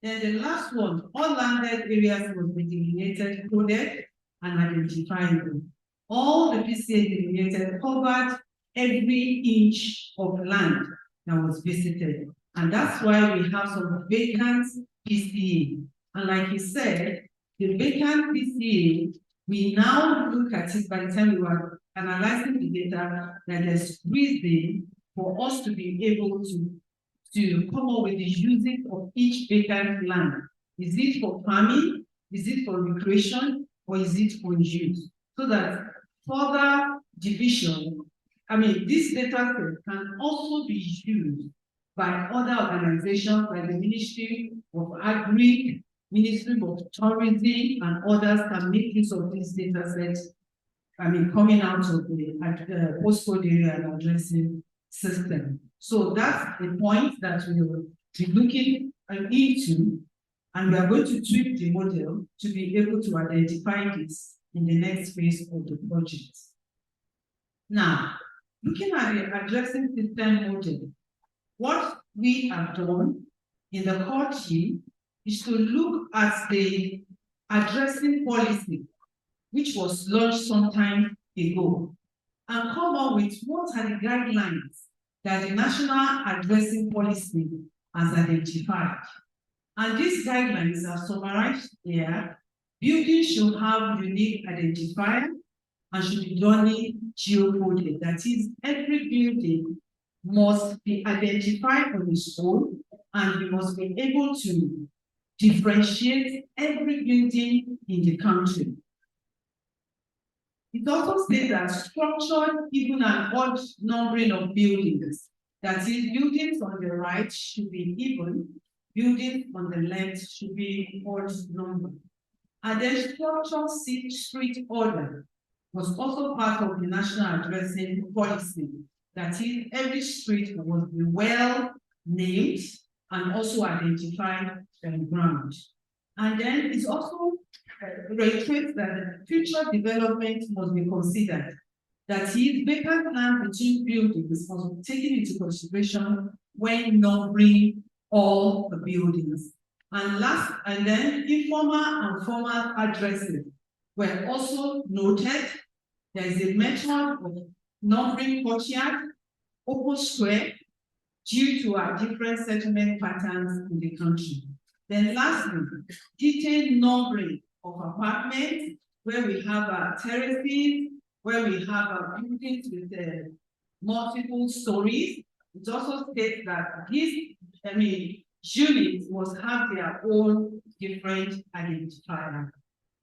Then the last one, all landed areas must be delineated, coded, and identifiable. All the PCA delineated covered every inch of land that was visited. And that's why we have some vacant PCA. And like he said, the vacant PCA, we now look at it by the time we were analyzing the data, that there's reason for us to be able to come up with the usage of each vacant land. Is it for farming? Is it for recreation? Or is it for use? So that further division, this data set can also be used by other organizations like the Ministry of Agri, Ministry of Tourism, and others can make use of these data sets. Coming out of the postcode area and addressing system. So that's the point that we will be looking into, and we are going to tweak the model to be able to identify this in the next phase of the project. Now, looking at the addressing system model, what we have done in the core team is to look at the addressing policy, which was launched some time ago, and come up with what are the guidelines that the National Addressing Policy has identified. And these guidelines are summarized here. Buildings should have unique identifier and should be duly geocoded. That is, every building must be identified on its own, and we must be able to differentiate every building in the country. It also states that structured, even and odd numbering of buildings, that is, buildings on the right should be even, buildings on the left should be odd numbered. And then structured street order was also part of the national addressing policy. That is, every street must be well named and also identified on ground. And then it's also reiterates that future development must be considered. That is, vacant land between buildings must be taken into consideration when numbering all the buildings. And then informal and formal addresses were also noted. There is a method of numbering courtyard, open square, due to our different settlement patterns in the country. Then lastly, detailed numbering of apartments, where we have our terraces, where we have our buildings with multiple stories. It also states that these, units must have their own different identifier.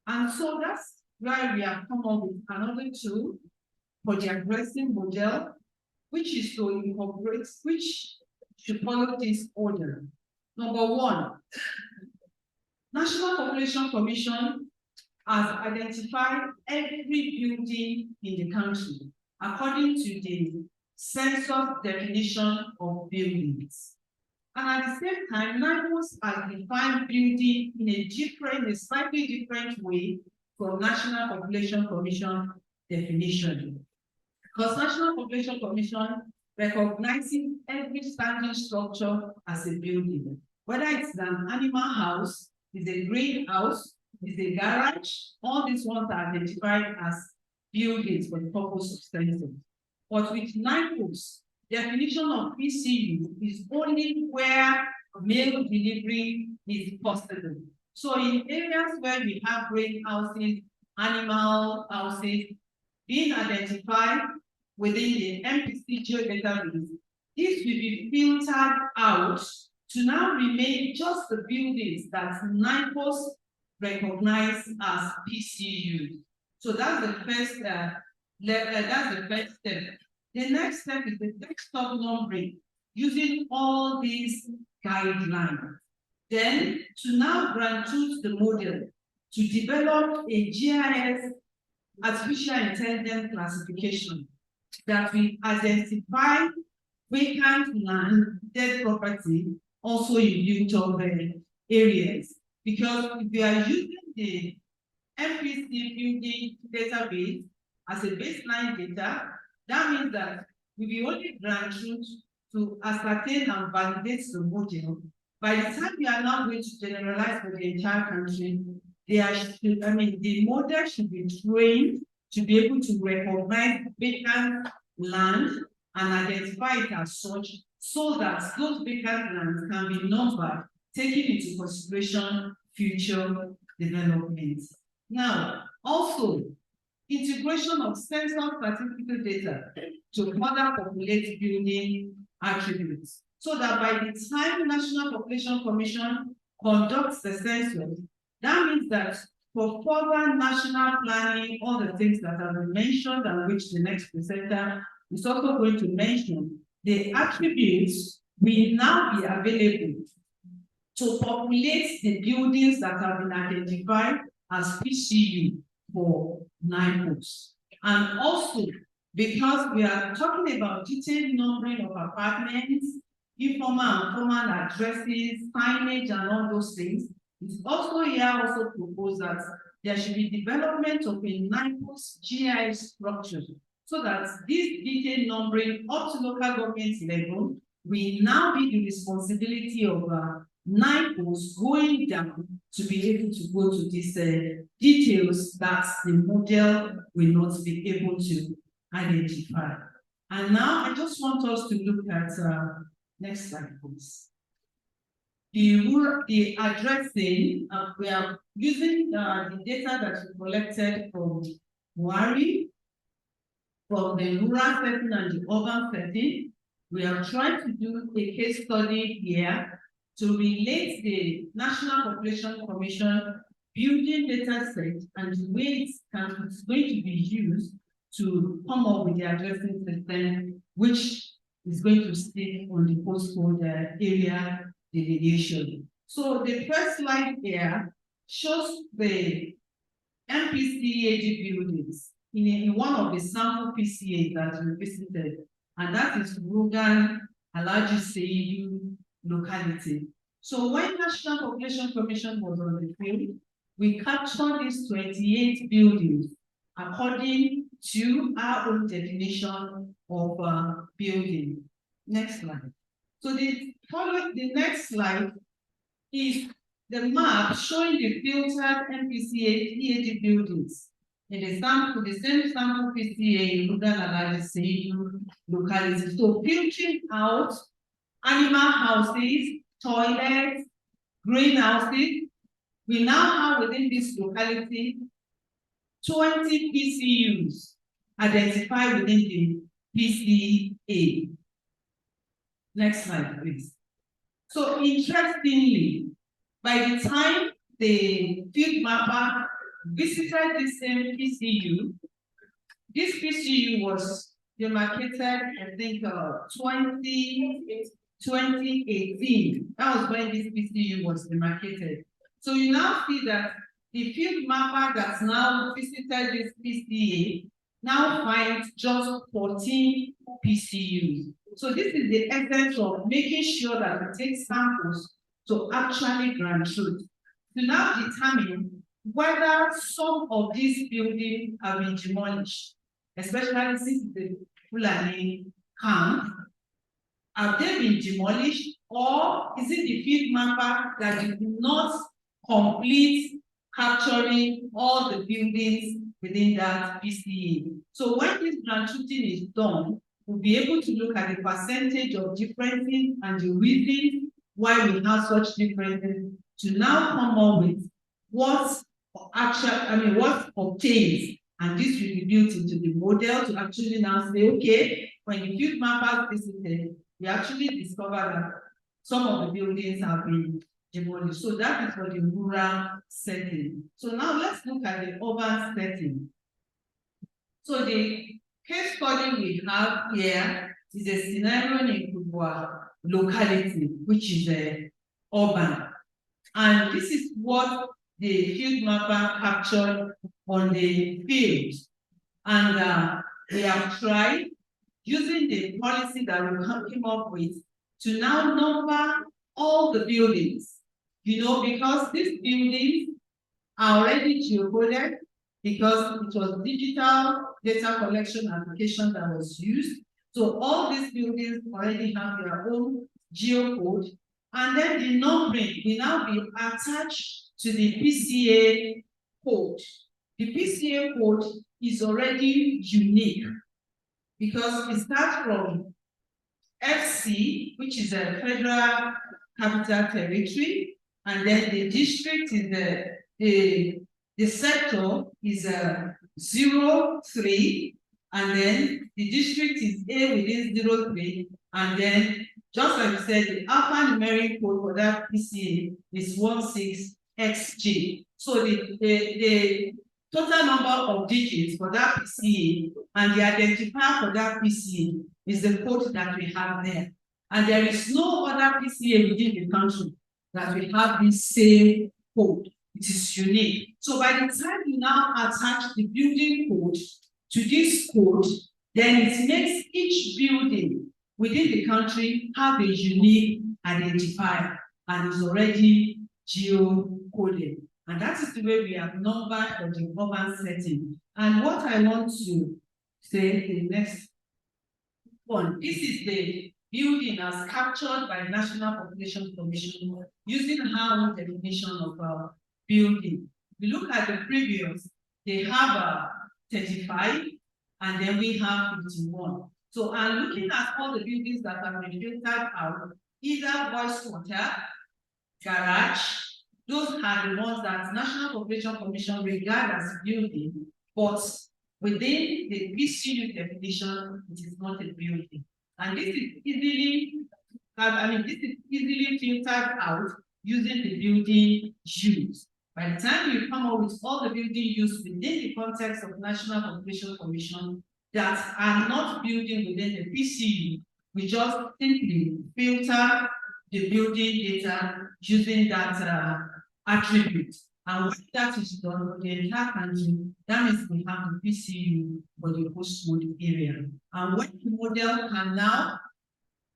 And so that's why we have come up with another tool for the addressing model, which is to incorporate, which should follow this order. Number one, National Population Commission has identified every building in the country according to the census definition of buildings. And at the same time, NIPOS has defined building in a slightly different way from National Population Commission definition. Because National Population Commission recognizes every standing structure as a building, whether it's an animal house, is a greenhouse, is a garage, all these ones are identified as buildings for the purpose of census. But with NIPOS, definition of PCU is only where mail delivery is possible. So in areas where we have greenhouses, animal houses, being identified within the MPC database, this will be filtered out to now remain just the buildings that NIPOS recognize as PCU. So that's the first step. The next step is the desktop numbering using all these guidelines. Then to now grant the model to develop a GIS artificial intelligence classification that will identify vacant land, dead property, also in built-up areas. Because if we are using the MPC building database as a baseline data, that means that we will only grant truth to ascertain and validate the model. By the time we are now going to generalize for the entire country, the model should be trained to be able to recognize vacant land and identify it as such, so that those vacant lands can be numbered, taking into consideration future developments. Now, also, integration of census statistical data to further populate building attributes, so that by the time the National Population Commission conducts the census, that means that for further national planning, all the things that have been mentioned and which the next presenter is also going to mention, the attributes will now be available to populate the buildings that have been identified as PCU for 9 posts. And also, because we are talking about detailed numbering of apartments, informal and formal addresses, signage, and all those things, it's also here also proposed that there should be development of a 9-post GIS structure so that this detailed numbering up to local government level will now be the responsibility of 9 posts going down to be able to go to these details that the model will not be able to identify. And now I just want us to look at next slide, please. The addressing, we are using the data that we collected from Wari, from the rural setting and the urban setting. We are trying to do a case study here to relate the National Population Commission building data set and the way it's going to be used to come up with the addressing system, which is going to stay on the postcode area delineation. So the first slide here shows the MPCAG buildings in one of the sample PCA that we visited, and that is Rugan Alaji Seidu locality. So when National Population Commission was on the field, we captured these 28 buildings according to our own definition of building. Next slide. So the next slide is the map showing the filtered MPCAG buildings in the sample, the same sample PCA in Rural Alaji locality. So filtering out animal houses, toilets, greenhouses. We now have within this locality 20 PCUs identified within the PCA. Next slide, please. So interestingly, by the time the field mapper visited the same PCU, this PCU was demarcated, I think, 2018. That was when this PCU was demarcated. So you now see that the field mapper that's now visited this PCA now finds just 14 PCUs. So this is the essence of making sure that we take samples to actually grant truth, to now determine whether some of these buildings have been demolished, especially since the Fulani camp. Have they been demolished, or is it the field mapper that did not complete capturing all the buildings within that PCA? So when this grant shooting is done, we'll be able to look at the percentage of differences and the reasons why we have such differences to now come up with what obtains, and this will be built into the model to actually now say, okay, when the field mappers visited, we actually discovered that some of the buildings have been demolished. So that is for the rural setting. So now let's look at the urban setting. So the case study we have here is a scenario in Kubwa locality, which is urban. And this is what the field mapper captured on the field. And we have tried, using the policy that we came up with, to now number all the buildings. You know, because these buildings are already geocoded, because it was digital data collection application that was used. So all these buildings already have their own geocode, and then the numbering will now be attached to the PCA code. The PCA code is already unique because it starts from FC, which is a federal capital territory, and then the district is the sector is 03, and then the district is A within 03, and then just like you said, the alphanumeric code for that PCA is 16XG. So the total number of digits for that PCA and the identifier for that PCA is the code that we have there. And there is no other PCA within the country that will have this same code. It is unique. So by the time you now attach the building code to this code, then it makes each building within the country have a unique identifier and is already geo-coded. And that is the way we have numbered for the urban setting. And what I want to say, the next one, this is the building as captured by the National Population Commission using our own definition of building. We look at the previous, they have 35, and then we have 51. So I'm looking at all the buildings that have been filtered out, either voice water, garage, those are the ones that National Population Commission regard as building, but within the PCU definition, it is not a building. And this is easily, this is easily filtered out using the building use. By the time you come up with all the building use within the context of National Population Commission that are not building within the PCU, we just simply filter the building data using that attribute. And when that is done for the entire country, that means we have the PCU for the postcode area. And when the model can now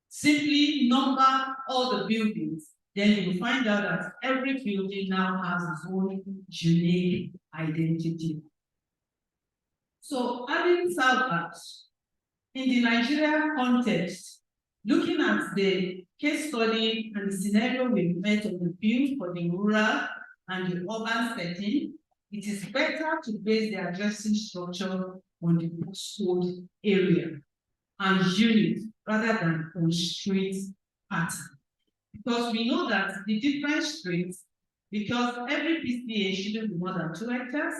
simply number all the buildings, then you will find out that every building now has its own unique identity. So having said that, in the Nigeria context, looking at the case study and the scenario we met on the field for the rural and the urban setting, it is better to base the addressing structure on the postcode area and unit rather than on street pattern. Because we know that the different streets, because every PCA shouldn't be more than 2 hectares,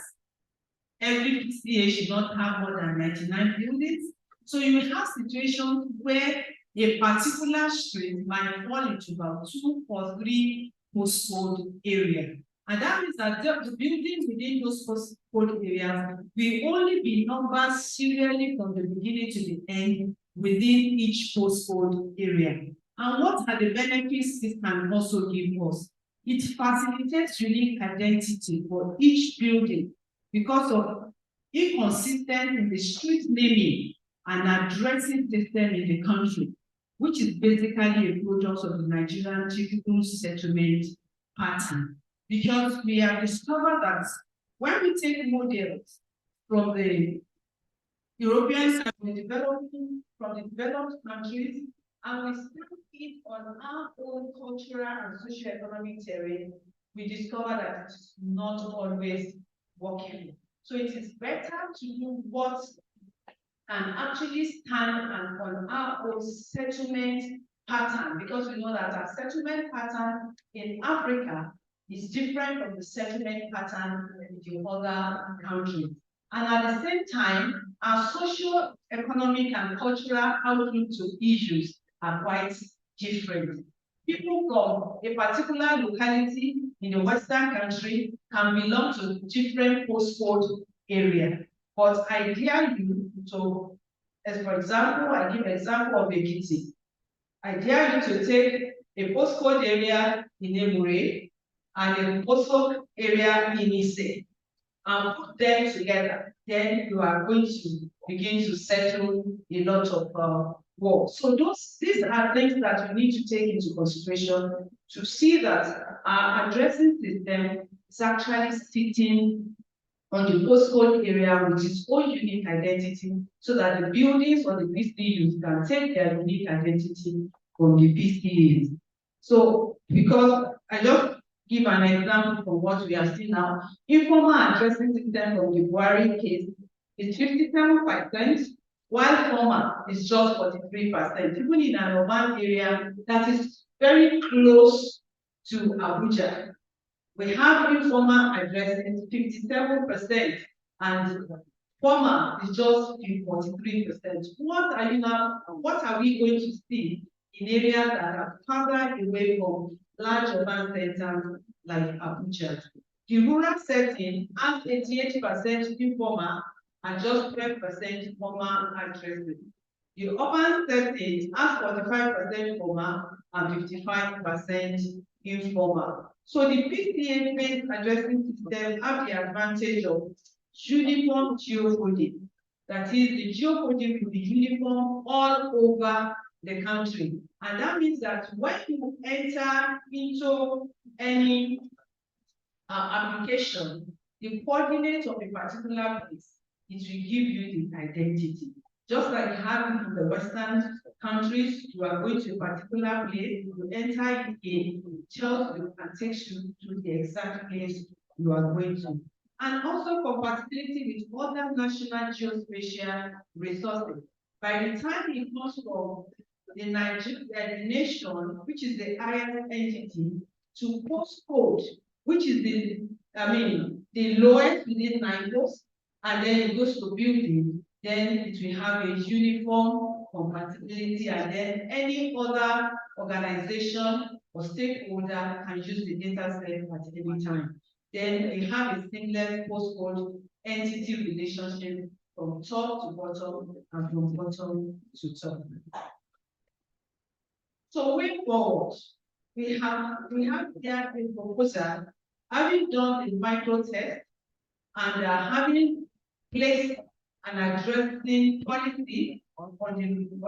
every PCA should not have more than 99 buildings. So you will have situations where a particular street might fall into about 2 or 3 postcode area. And that means that the buildings within those postcode areas will only be numbered serially from the beginning to the end within each postcode area. And what are the benefits this can also give us? It facilitates unique identity for each building because of inconsistent in the street naming and addressing system in the country, which is basically a product of the Nigerian typical settlement pattern. Because we have discovered that when we take models from the Europeans and the developed countries, and we stamp it on our own cultural and socio-economic terrain, we discover that it's not always working. So it is better to do what can actually stand on our own settlement pattern, because we know that our settlement pattern in Africa is different from the settlement pattern in the other countries. And at the same time, our social, economic, and cultural outlook to issues are quite different. People from a particular locality in a Western country can belong to different postcode area. But I dare you to, as for example, I give an example of Ekiti. I dare you to take a postcode area in Emure and a postcode area in Ise and put them together. Then you are going to begin to settle a lot of work. So these are things that you need to take into consideration to see that our addressing system is actually sitting on the postcode area with its own unique identity, so that the buildings or the PCUs can take their unique identity from the PCAs. So, because I just give an example from what we are seeing now, informal addressing system from the Buhari case is 57%, while formal is just 43%. Even in an urban area that is very close to Abuja, we have informal addressing 57%, and formal is just 43%. What are we going to see in areas that are further away from large urban centers like Abuja? The rural setting has 88% informal and just 12% formal addressing. The urban setting has 45% formal and 55% informal. So the PCA-based addressing system have the advantage of uniform geocoding. That is, the geocoding will be uniform all over the country. And that means that when you enter into any application, the coordinates of a particular place, it will give you the identity. Just like you have in the Western countries, you are going to a particular place, you enter it in, it tells you and takes you to the exact place you are going to. And also compatibility with other national geospatial resources. By the time it comes from the Nigerian, which is the highest entity, to postcode, which is the lowest within 9 posts, and then it goes to building, then it will have a uniform compatibility, and then any other organization or stakeholder can use the data set at any time. Then we have a seamless postcode entity relationship from top to bottom and from bottom to top. So way forward, we have here a proposal, having done the micro test and having placed an addressing policy on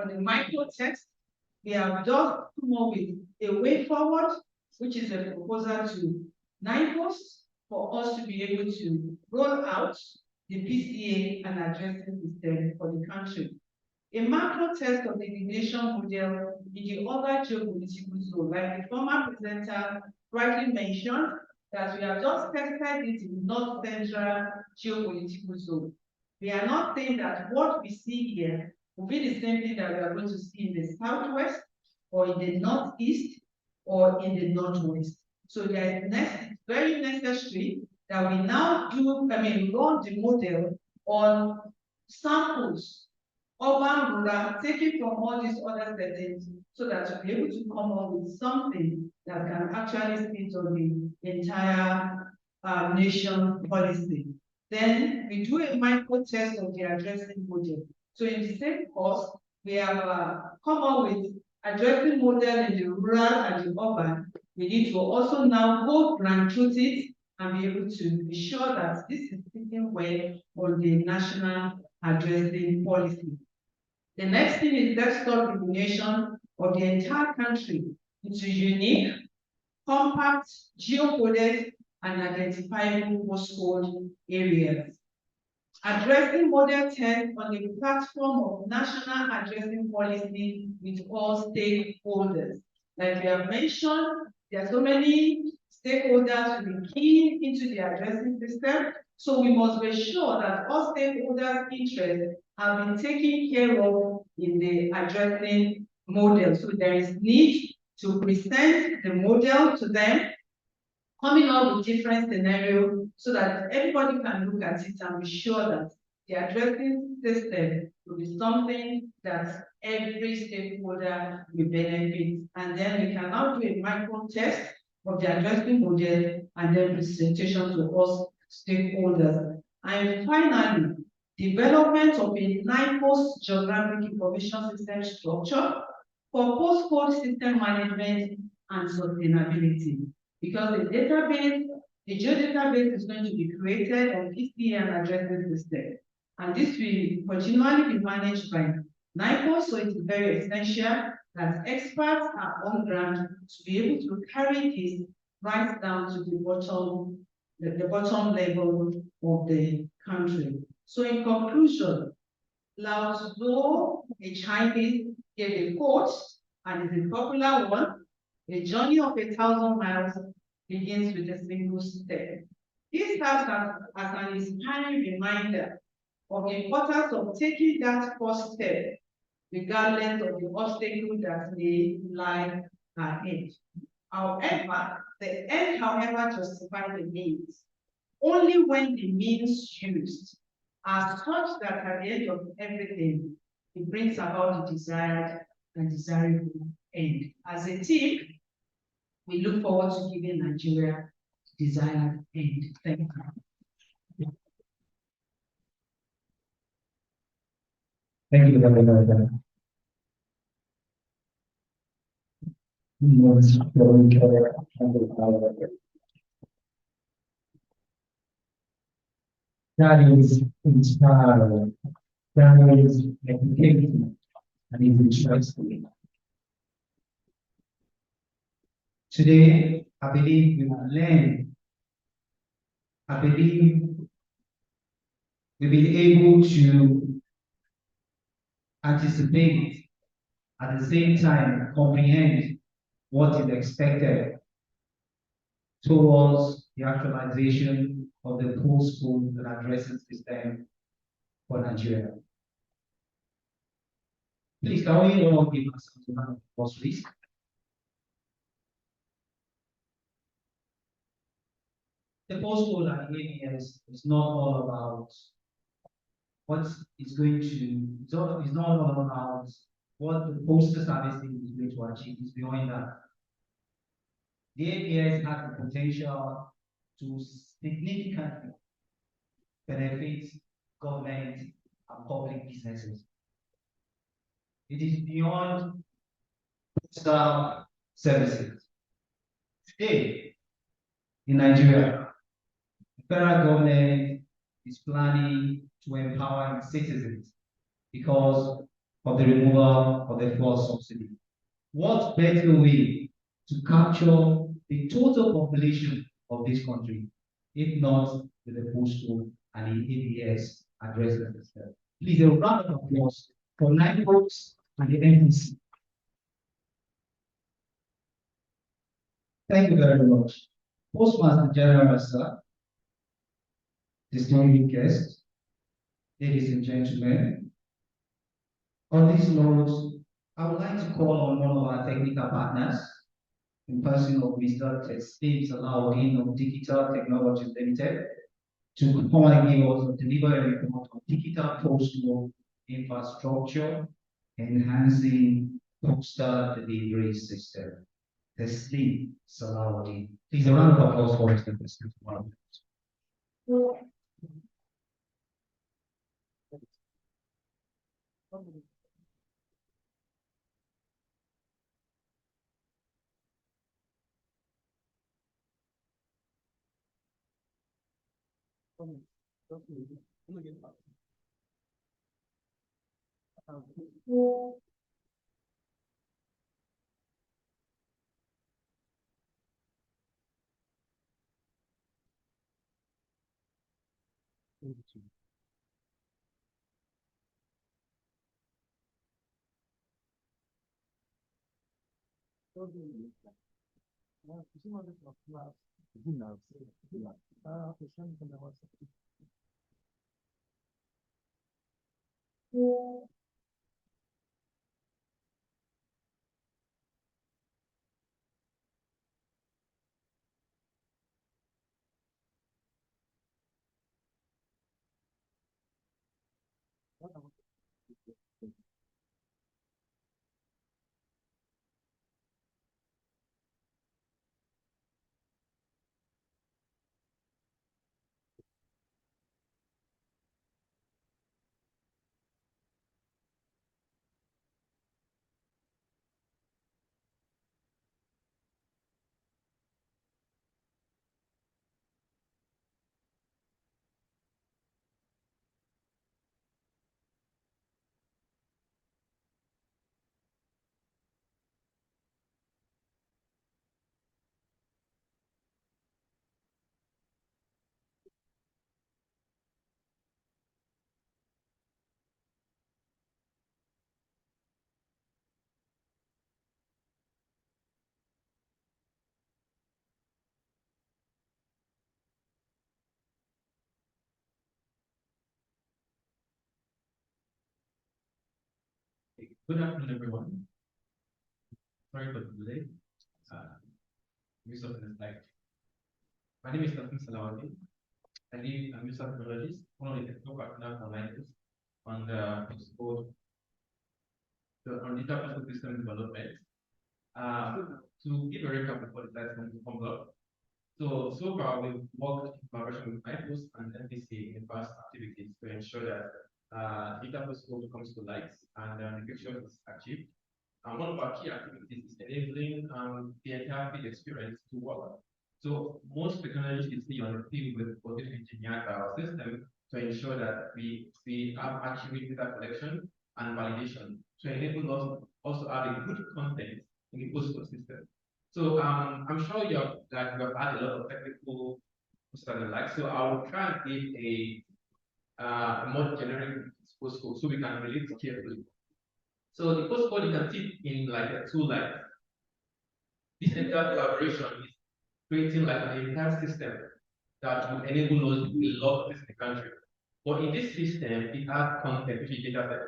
the micro test, we have just come up with a way forward, which is a proposal to 9 posts for us to be able to roll out the PCA and addressing system for the country. A macro test of the delineation model in the other geopolitical zone, like the former presenter rightly mentioned, that we have just tested it in North Central geopolitical zone. We are not saying that what we see here will be the same thing that we are going to see in the Southwest, or in the Northeast, or in the Northwest. So there is very necessary that we now run the model on samples, urban, rural, taken from all these other settings, so that we'll be able to come up with something that can actually fit on the entire nation policy. Then we do a micro test of the addressing model. So in the same course, we have come up with addressing model in the rural and the urban. We need to also now go grand through it and be able to be sure that this is fitting well on the national addressing policy. The next thing is desktop delineation of the entire country into unique, compact, geocoded, and identifiable postcode areas. Addressing model 10 on the platform of national addressing policy with all stakeholders. Like we have mentioned, there are so many stakeholders who will be key into the addressing system. So we must be sure that all stakeholders' interests have been taken care of in the addressing model. So there is need to present the model to them, coming up with different scenarios so that everybody can look at it and be sure that the addressing system will be something that every stakeholder will benefit. And then we can now do a micro test of the addressing model and then presentation to us stakeholders. And finally, development of a 9-post geographic information system structure for postcode system management and sustainability. Because the database, the geodatabase is going to be created on PCA and addressing system. And this will continually be managed by 9-post, so it is very essential that experts are on ground to be able to carry this right down to the bottom level of the country. So in conclusion, Lao Tzu, a Chinese, gave a quote, and it's a popular one: a journey of 1,000 miles begins with a single step. This serves as an inspiring reminder of the importance of taking that first step, regardless of the obstacle that may lie ahead. However, the end, justifies the means. Only when the means used are such that at the end of everything, it brings about the desired and desirable end. As a team, we look forward to giving Nigeria the desired end. Thank you. Thank you very much. That is inspiring. That is educating and is interesting. Today, I believe we have learned. I believe we've been able to anticipate, at the same time comprehend what is expected towards the actualization of the postcode and addressing system for Nigeria. Please, can we all give us some round of applause, please? The postcode and ABS is not all about what is going to, it's not all about what the postal service is going to achieve. It's beyond that. The ABS has the potential to significantly benefit government and public businesses. It is beyond postal services. Today, in Nigeria, the federal government is planning to empower its citizens because of the removal of the fuel subsidy. What better way to capture the total population of this country, if not with the postal and the ABS addressing system? Please, a round of applause for NIPOS and the NPC. Thank you very much. Postmaster General, sir, distinguished guests, ladies and gentlemen, on this note, I would like to call on one of our technical partners, in person of Mr. Steve Salahuddin of Digital Technologies Limited, to come and give us a delivery report on digital postal infrastructure, enhancing postal delivery system. The Steve Salahuddin. Please, a round of applause for Mr. President. Good afternoon, everyone. Sorry for the delay. Mr. President, my name is Dr. Salawati. I lead a Mr. Technologies, one of the technical partners on the Postcode, on digital postal system development. To give a recap before the slides comes up. So far, we've worked in collaboration with IPOS and NPC in past activities to ensure that digital postal comes to light and the picture is achieved. And one of our key activities is enabling the entire field experience to work. So most technology is still on the field with positive engineered our system to ensure that we have accurate data collection and validation to enable us also have a good content in the Postcode system. So I'm sure you have had a lot of technical stuff and like. So I will try and give a more generic Postcode so we can relate carefully. So the Postcode you can see in like a two lines. This entire collaboration is creating like an entire system that will enable us to do a lot of this in the country. But in this system, it has content which is data set.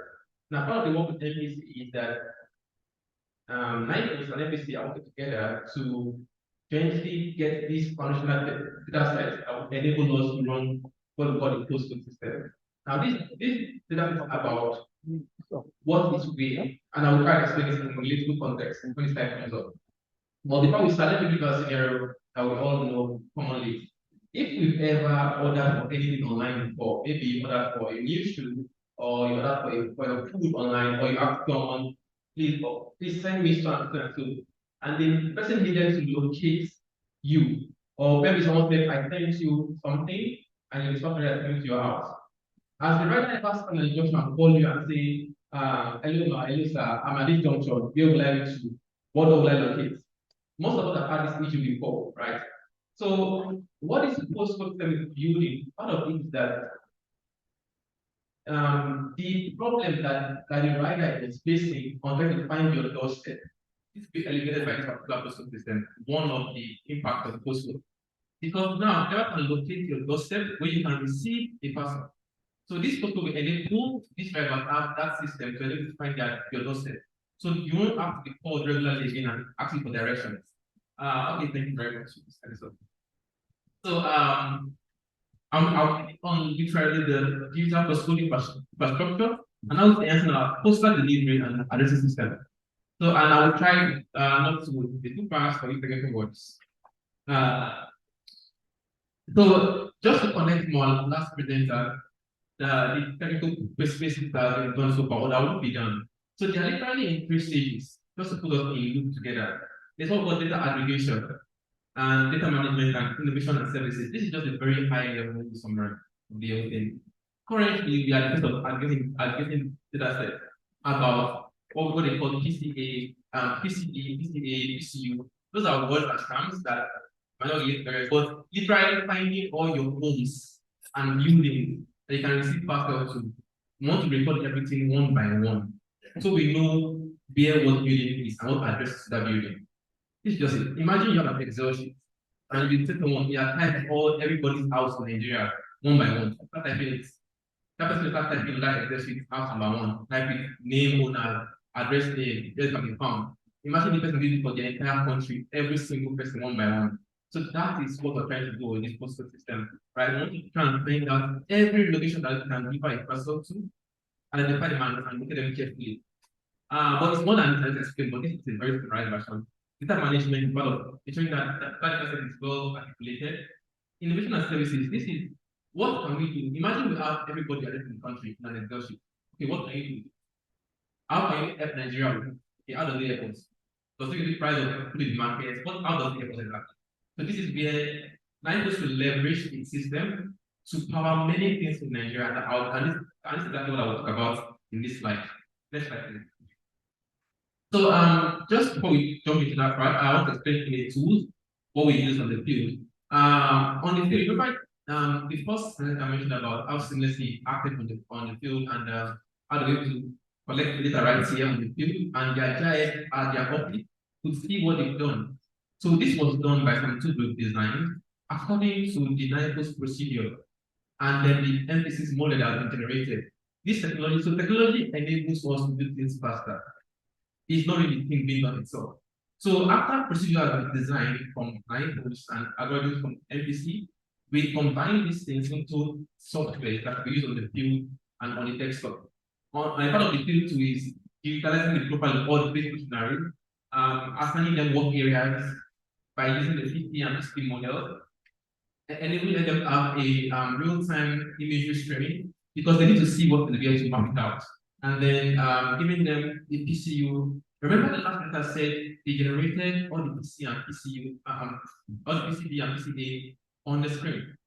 Now, part of the work with NPC is that NIPOS and NPC are working together to jointly get these functional data sets that will enable us to run what we call the Postcode system. Now, this data is about what is where, and I will try to explain this in a little context when this time comes up. But before we start, let me give a scenario that we all know commonly. If we've ever ordered for anything online before, maybe you ordered for a new shoe, or you ordered for your food online, or you asked someone, please send me so and so. And the person needed to locate you, or maybe someone said, I sent you something, and you discovered that coming to your house. As the right pass on the junction and call you and say, hello sir, I'm at this junction, where will I reach you? What will I locate? Most of us have had this issue before, right? So what is the Postcode system building? Part of it is that the problem that the rider is facing on trying to find your doorstep is being elevated by this particular Postcode system. One of the impacts of the Postcode. Because now you can locate your doorstep where you can receive a parcel. So this Postcode will enable these drivers have that system to enable to find your doorstep. So you won't have to be called regularly again and asking for directions. Okay, thank you very much. So I'm on literally the digital Postcode infrastructure, and now the answer our postal delivery and addressing system. So and I will try not to be too fast for you technical words. So just to connect more last presenter, the technical basics that have been done so far, that will be done. So they are literally in three stages, just to put us in loop together. There's what we call data aggregation and data management and innovation and services. This is just a very high level summary of the whole thing. Currently, we are in the process of aggregating data sets about what they call PCA, PCA, PCU. Those are words and terms that might not get very, but literally finding all your homes and buildings that you can receive parcel to. We want to record everything one by one. So we know where what building is and what address to that building. This is just it. Imagine you have an Excel sheet and you take one, you have typed all everybody's house in Nigeria one by one. Start typing it. That person start typing that Excel sheet house number one. Type it, name, owner, address name, where it can be found. Imagine the person doing it for the entire country, every single person one by one. So that is what we're trying to do with this postal system, right? We want to try and find out every location that you can deliver a parcel to, and identify the man and look at them carefully. But it's more than that explained, but this is a very summarized version. Data management is part of ensuring that that concept is well articulated. Innovation and services, this is what can we do? Imagine we have everybody in the country in an Excel sheet. Okay, what can you do? How can you help Nigeria? Okay, how does the airports? Does it the price of food in the market? How does the airport exactly? So this is where NIPOS will leverage its system to power many things in Nigeria. And this is exactly what I will talk about in this slide. Next slide, please. So just before we jump into that part, I want to explain the tools, what we use on the field. On the field, remember the first slide I mentioned about how seamlessly acted on the field and how do we collect the data right here on the field and their GIS at their office to see what they've done. So this was done by some tools we've designed according to the NIPOS procedure, and then the emphasis model that has been generated. This technology, so technology enables us to do things faster. It's not really thing being done itself. So after procedure has been designed from NIPOS and algorithms from MPC, we combine these things into software that we use on the field and on the desktop. And part of the field too is digitalizing the profile of all the basic scenarios, assigning them work areas by using the 50 and 60 model, enabling them to have a real-time imagery streaming because they need to see what they're going to map it out. And then giving them the PCU Remember the last letter said they generated all the PC and PCU, all the PCB and PCA on the screen.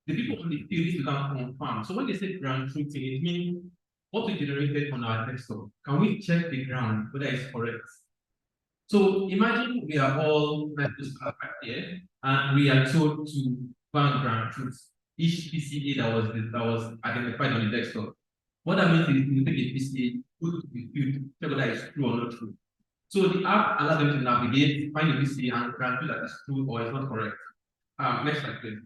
The people on the field need to come confirm. So when they say ground truthing, it means what we generated on our desktop. Can we check the ground whether it's correct? So imagine we are all right here, and we are told to find ground truth each PCA that was identified on the desktop. What that means is you take a PCA, put it to the field, check whether it's true or not true. So the app allows them to navigate, find the PCA, and guarantee that it's true or it's not correct. Next slide, please.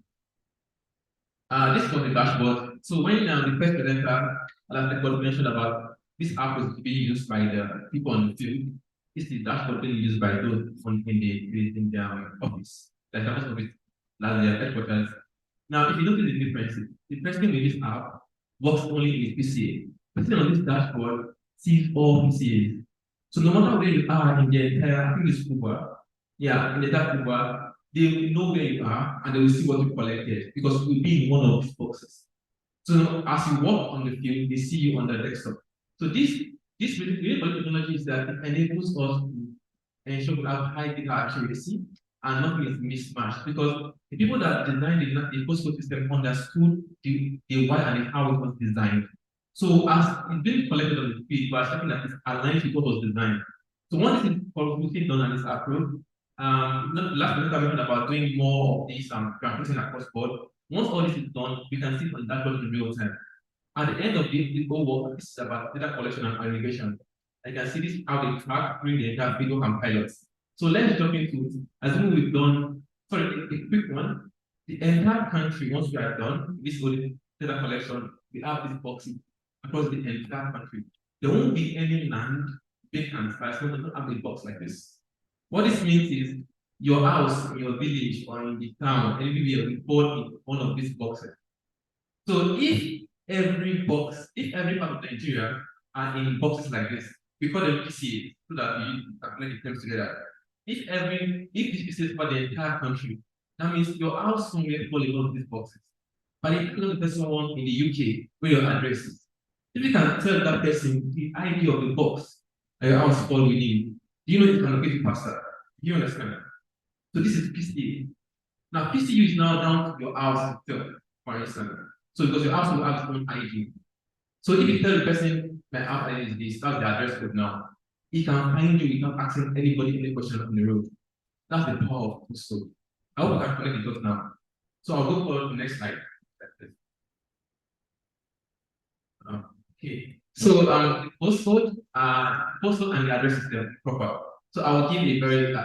This was the dashboard. So when the first presenter, like was mentioned about this app was being used by the people on the field, this is the dashboard being used by those in their office, like the office, like their headquarters. Now, if you notice the difference, the person with this app works only in PCA. The person on this dashboard sees all PCAs. So no matter where you are in the entire, I think it's Uber, yeah, in the entire Uber, they will know where you are and they will see what you collected because it will be in one of these boxes. So as you walk on the field, they see you on the desktop. So this really technology is that it enables us to ensure we have high data accuracy and nothing is mismatched because the people that designed the postcode system understood the why and the how it was designed. So as it's being collected on the field, we are checking that it's aligned with what was designed. So once it's completely done and it's approved, last minute I mentioned about doing more of these translation across board. Once all this is done, we can see on that in real time. At the end of the whole work, this is about data collection and aggregation. I can see this how they track during the entire video and pilots. So let's jump into it. Assuming we've done, sorry, a quick one. The entire country, once we are done, this data collection, we have this boxing across the entire country. There won't be any land, big and fast, we don't have a box like this. What this means is your house, in your village, or in the town, anywhere will fall in one of these boxes. So if every part of Nigeria are in boxes like this, we call them PCA, so that we calculate the terms together. If this PCA is for the entire country, that means your house somewhere fall in one of these boxes. But if you know the person one in the UK, where your address is, if you can tell that person the ID of the box that your house fall within, do you know it can locate it faster? Do you understand? So this is PCA. Now PCU is now down to your house itself, for instance. So because your house will have its own ID. So if you tell the person my house ID is this, that's the address code now. He can find you without asking anybody any question on the road. That's the power of Postcode. I hope I can connect the dots now. So I'll go for the next slide. Okay. So Postcode and the address system proper. So I will give a very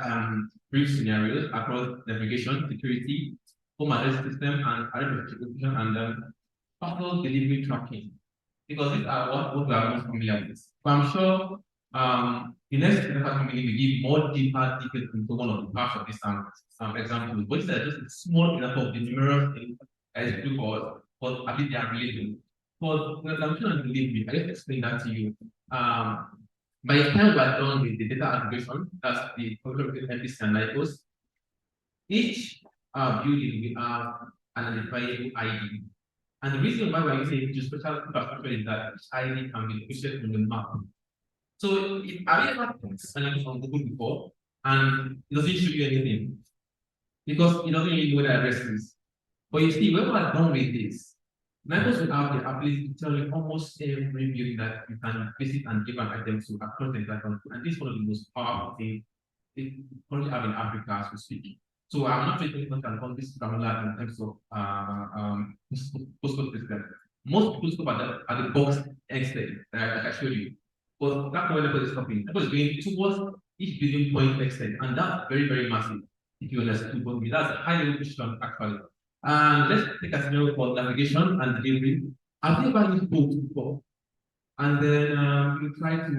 brief scenarios across navigation, security, home address system, and address distribution, and parcel delivery tracking. Because these are what we are most familiar with. But I'm sure the next company will give more deeper details into one of the parts of this example. But these are just a small example of the numerous things as we do for I think they are related. For consumption and delivery, I just explain that to you. By the time we are done with the data aggregation, that's the control of NPC and NICOs, each building we have an identifiable ID. And the reason why we're using this special infrastructure is that each ID can be located on the map. So if I ever signed on Google before and it doesn't show you anything because it doesn't really know where the address is. But you see, when we're done with this, NICOs will have the ability to tell you almost every building that you can visit and give an item to across the entire country. And this is one of the most powerful things we currently have in Africa as we speak. So I'm not sure if anyone can call this granular in terms of postcode system. Most postcode are the box extent that I showed you. But that's not where is stopping. That was going towards each building point extent, and that's very, very massive. If you understand what I mean, that's a high level question actually. And let's take a scenario for navigation and delivery. Have you ever used both before? And then you try to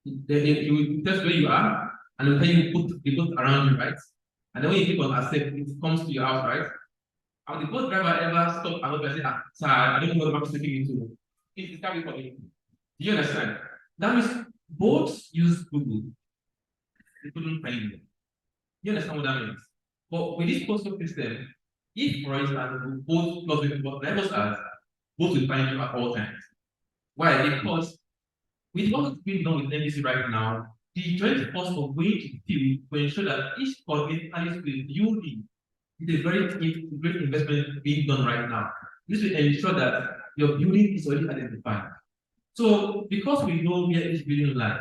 you test where you are, and then you put the boat around you, right? And then when you click on accept, it comes to your house, right? Have the boat driver ever stop and say, sir, I don't know what I'm stepping into? It's coming for me. Do you understand? That means boats use Google. They couldn't find them. You understand what that means? But with this postal system, if for instance both plus with what levels as both will find you at all times. Why? Because with what is being done with NBC right now, the joint force of going to the field to ensure that each coordinator is building is a very great investment being done right now. This will ensure that your building is already identified. So because we know where each building lies,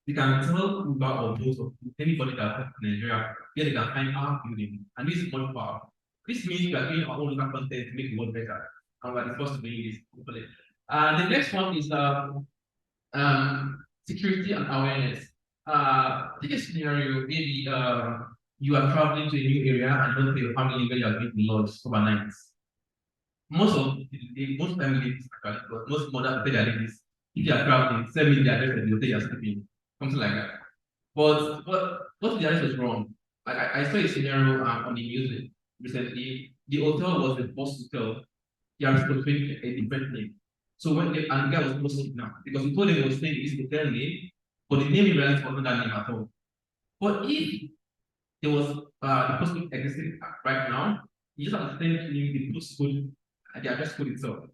we can tell Uber or those of anybody that comes to Nigeria where they can find our building. And this is one power. This means we are doing our own local content to make the world better. And we're the first to doing this. Hopefully. The next one is security and awareness. Take a scenario, maybe you are traveling to a new area and don't tell your family where you are going to lodge overnight. Most time ladies, but most mothers tell their ladies, if you are traveling, send me the address and they'll tell you are sleeping, something like that. But what the address was wrong. I saw a scenario on the news recently. The hotel was the first hotel. He was portraying a different name. So when the guy was posted now, because he told him he was staying in his hotel name, but the name he realized wasn't that name at all. But if there was the postcode existing right now, you just have to send him the postcode and the address code itself.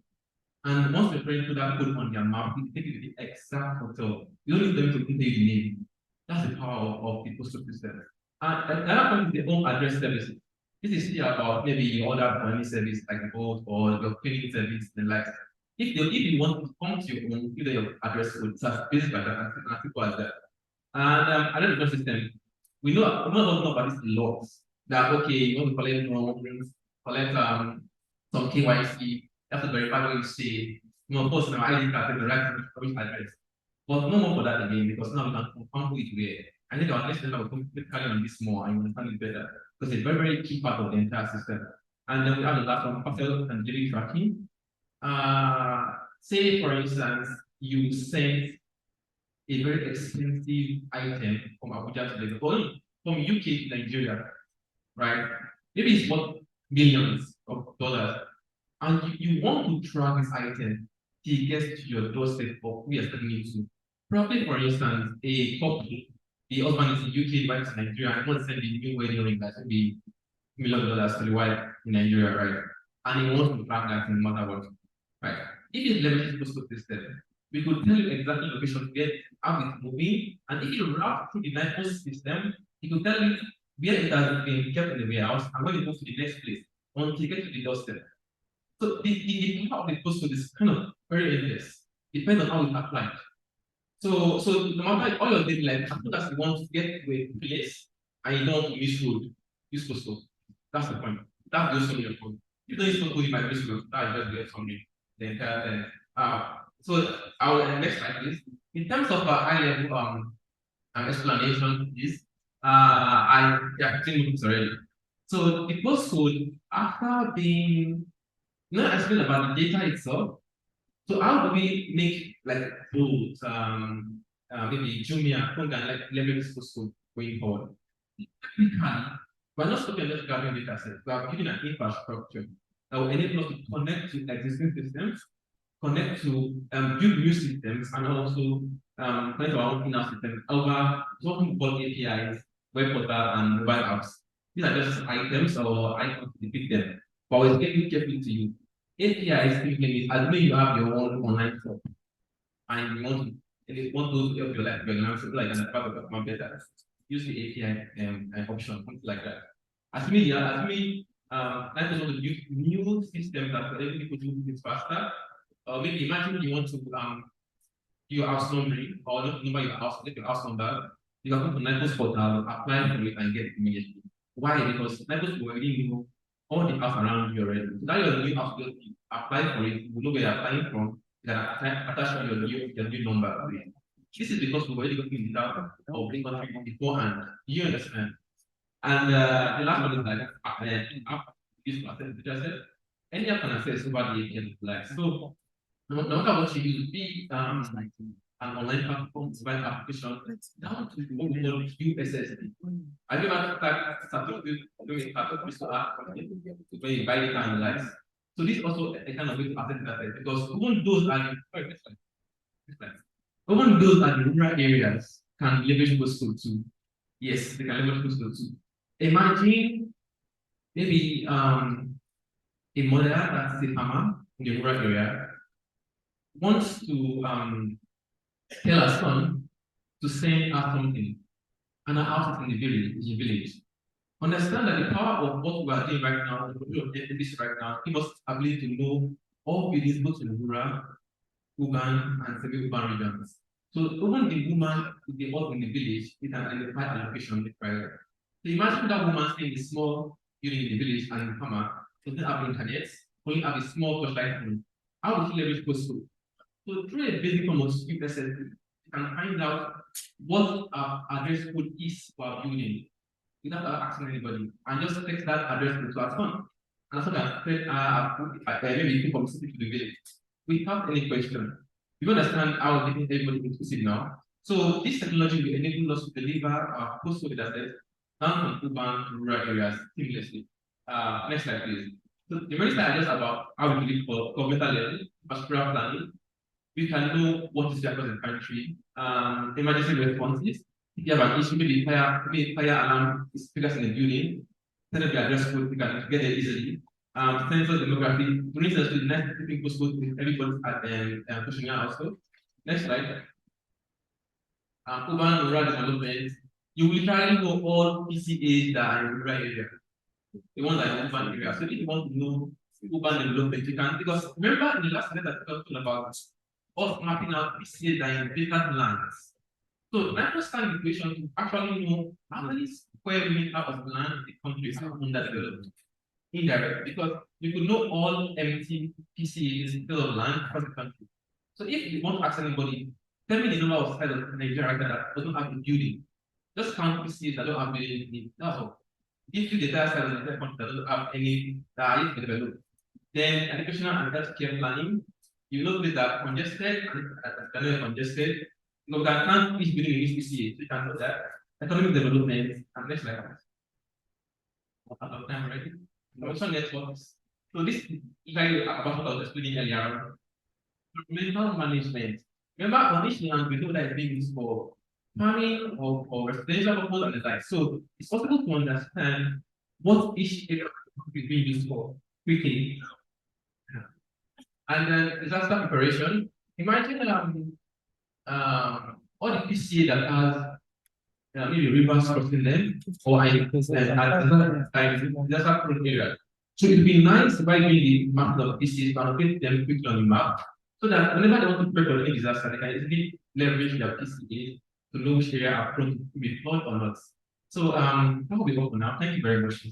And once you're referring to that code on their map, you take it to the exact hotel. You don't need them to put the name. That's the power of the postal system. And another point is the home address services. This is still about maybe your other money service like the boat or your cleaning service and like. If you want to come to your home, either your address code, it's as basic as that, as simple as that. And another system, we know about this a lot. That okay, you want to collect loans, collect some KYC, you have to verify what you say. You know, of course, now ID card is the right address. But no more for that again, because now we can confirm who it were. I think our next level will carry on this more and understand it better. Because it's a very, very key part of the entire system. And then we have the last one, parcel and delivery tracking. Say for instance, you sent a very expensive item from Abuja to Lagos, or from UK to Nigeria, right? Maybe it's worth millions of dollars, and you want to track this item till it gets to your doorstep or who you're sending it to. Probably, for instance, a couple, the husband is in UK, the wife is in Nigeria, and want to send a new wedding ring that will be $1 million to the wife in Nigeria, right? And he wants to track that in no matter what, right? If it's leverages postal system, we could tell you exactly the location to get how it's moving, and if you route through the NIPOS system, it will tell you where it has been kept in the warehouse and when it goes to the next place until you get to the doorstep. So the power of the postcode is kind of very endless. Depends on how it's applied. So no matter all your daily life, as long as you want to get to a place and you don't want to use road, use postcode. That's the point. That's the use of your phone. You don't use postcode, you might use road. That's just the something. The entire thing. So our next slide is in terms of high level explanation is I 15 minutes already. So the postcode, after being not explain about the data itself, so how do we make like bold maybe Jumia, Konga, like leverage this postcode going forward? We're not stopping just gathering data sets, we are building an infrastructure that will enable us to connect to existing systems, connect to build new systems, and also connect our own in-house systems over talking about APIs, web portal, and mobile apps. These are just items or icons to depict them, but we're getting carefully to you. APIs simply means as you have your own online shop and you want to help your life, like an part of customer better, use the API option, something like that. As me, that is one of the new systems that enable people to do things faster. Maybe imagine you want to do your house numbering or not number your house, get your house number. You can go to NIPOS portal, apply for it, and get it immediately. Why? Because NIPOS will already know all the house around you already. So now you're new house, you apply for it, you know where you're applying from, you can attach your new number. This is because we've already got the data of the country beforehand. You understand? And the last one is like app is to access the data. Any app can access over the API. Like so, no matter what you use, be an online platform, mobile application, down to the mobile USSD. Have you ever started doing a startup when you buy data and likes? So this is also a kind of way to access data because even those are even those are the rural areas can leverage Postcode too. Yes, they can leverage Postcode too. Imagine maybe a mother that's a farmer in the rural area wants to tell her son to send her something, and her house is in the village. Understand that the power of what we are doing right now, the role of this right now, give us ability to know all buildings both in rural, urban, and semi-urban regions. So even the woman with the work in the village, we can identify a location of the prayer. So imagine that woman staying in a small building in the village and in the farmer, doesn't have internet, only have a small flashlight phone. How would she leverage Postcode? So through a basic form of script SSD, you can find out what our address code is for our building without asking anybody, and just text that address into our phone. And so that maybe people from city to the village without any question. You understand how getting everybody inclusive now. So this technology will enable us to deliver our postcode data down from urban to rural areas seamlessly. Next slide, please. So the main slide is just about how we do it for governmental level, pastoral planning. We can know what is across the country, emergency responses. If you have an issue, maybe fire alarm is triggers in the building, send up the address code, you can get there easily. Sensor demography, for instance, the next typing postcode with everybody's at questionnaire also. Next slide. Urban rural development, you will literally know all PCAs that are in rural area. The ones that are in urban area. So if you want to know urban development, you can, because remember in the last letter I talked about us mapping out PCAs that are in vacant lands. So I understand the equation to actually know how many square meters of land the country is underdeveloped. Indirect, because you could know all empty PCAs instead of land across the country. So if you want to ask anybody, tell me the number of sites of Nigeria that doesn't have a building. Just count PCAs that don't have building. That's all. If you the entire site of the entire country that doesn't have any that are yet to develop, then educational and healthcare planning, you notice that congested and congested. You know, that can't each building in each PCA. So you can know that economic development and next like that. Out of time already. Social networks. So this is like about what I was explaining earlier. Mental management. Remember, initially, and we know that it's being used for farming or residential purpose and the like. So it's possible to understand what each area is being used for quickly. And then disaster preparation. Imagine all the PCA that has maybe rivers crossing them or disaster prone area. So it would be nice by doing the map of PCs to allocate them quickly on the map so that whenever they want to prepare for any disaster, they can easily leverage their PCA to know which area are prone to be flooded or not. So that will be all for now. Thank you very much.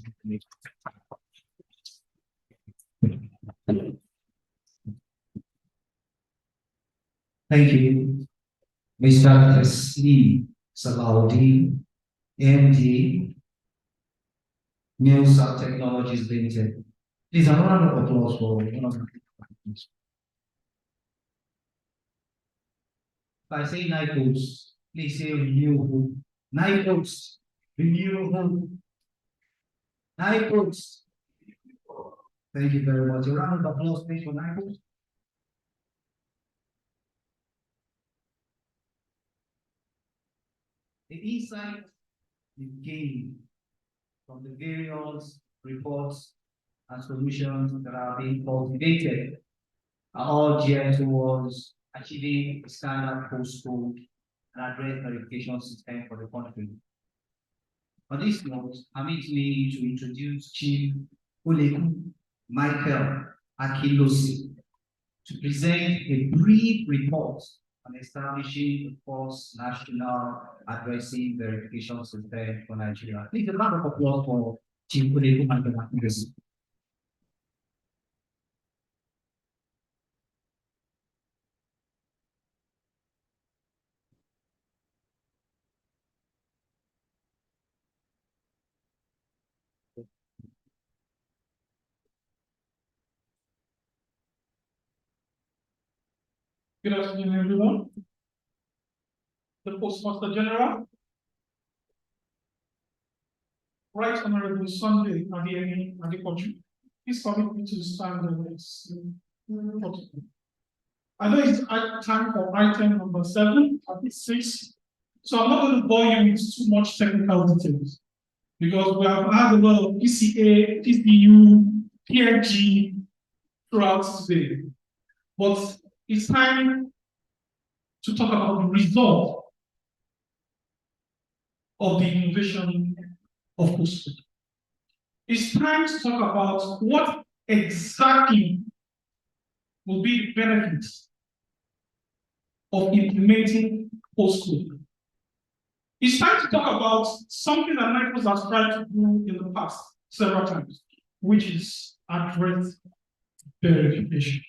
Thank you, Mr. S.E. Salaudi, MD, Milsa Technologies Limited. Please, a round of applause for one of the. If I say NIPOS, please say renewable. NIPOS, renewable. NIPOS. Thank you very much. A round of applause, please, for NIPOS. The insight you gain from the various reports and solutions that are being cultivated are all geared towards achieving a standard postcode and address verification system for the country. On this note, permit me to introduce Chief Oleku Michael Akilosi to present a brief report on establishing the first national addressing verification system for Nigeria. Please, a round of applause for Chief Oleku Michael Akilosi. Good afternoon, everyone. The Postmaster General, Right Honorable Sunday Adeyemi Adepoju, please permit me to stand the next. I know it's time for item number 7, topic 6, so I'm not going to bore you with too much technical details because we have had a lot of PCA, PCU, PNG throughout today. But it's time to talk about the result of the innovation of Postcode. It's time to talk about what exactly will be the benefits of implementing Postcode. It's time to talk about something that Michael has tried to do in the past several times, which is address verification.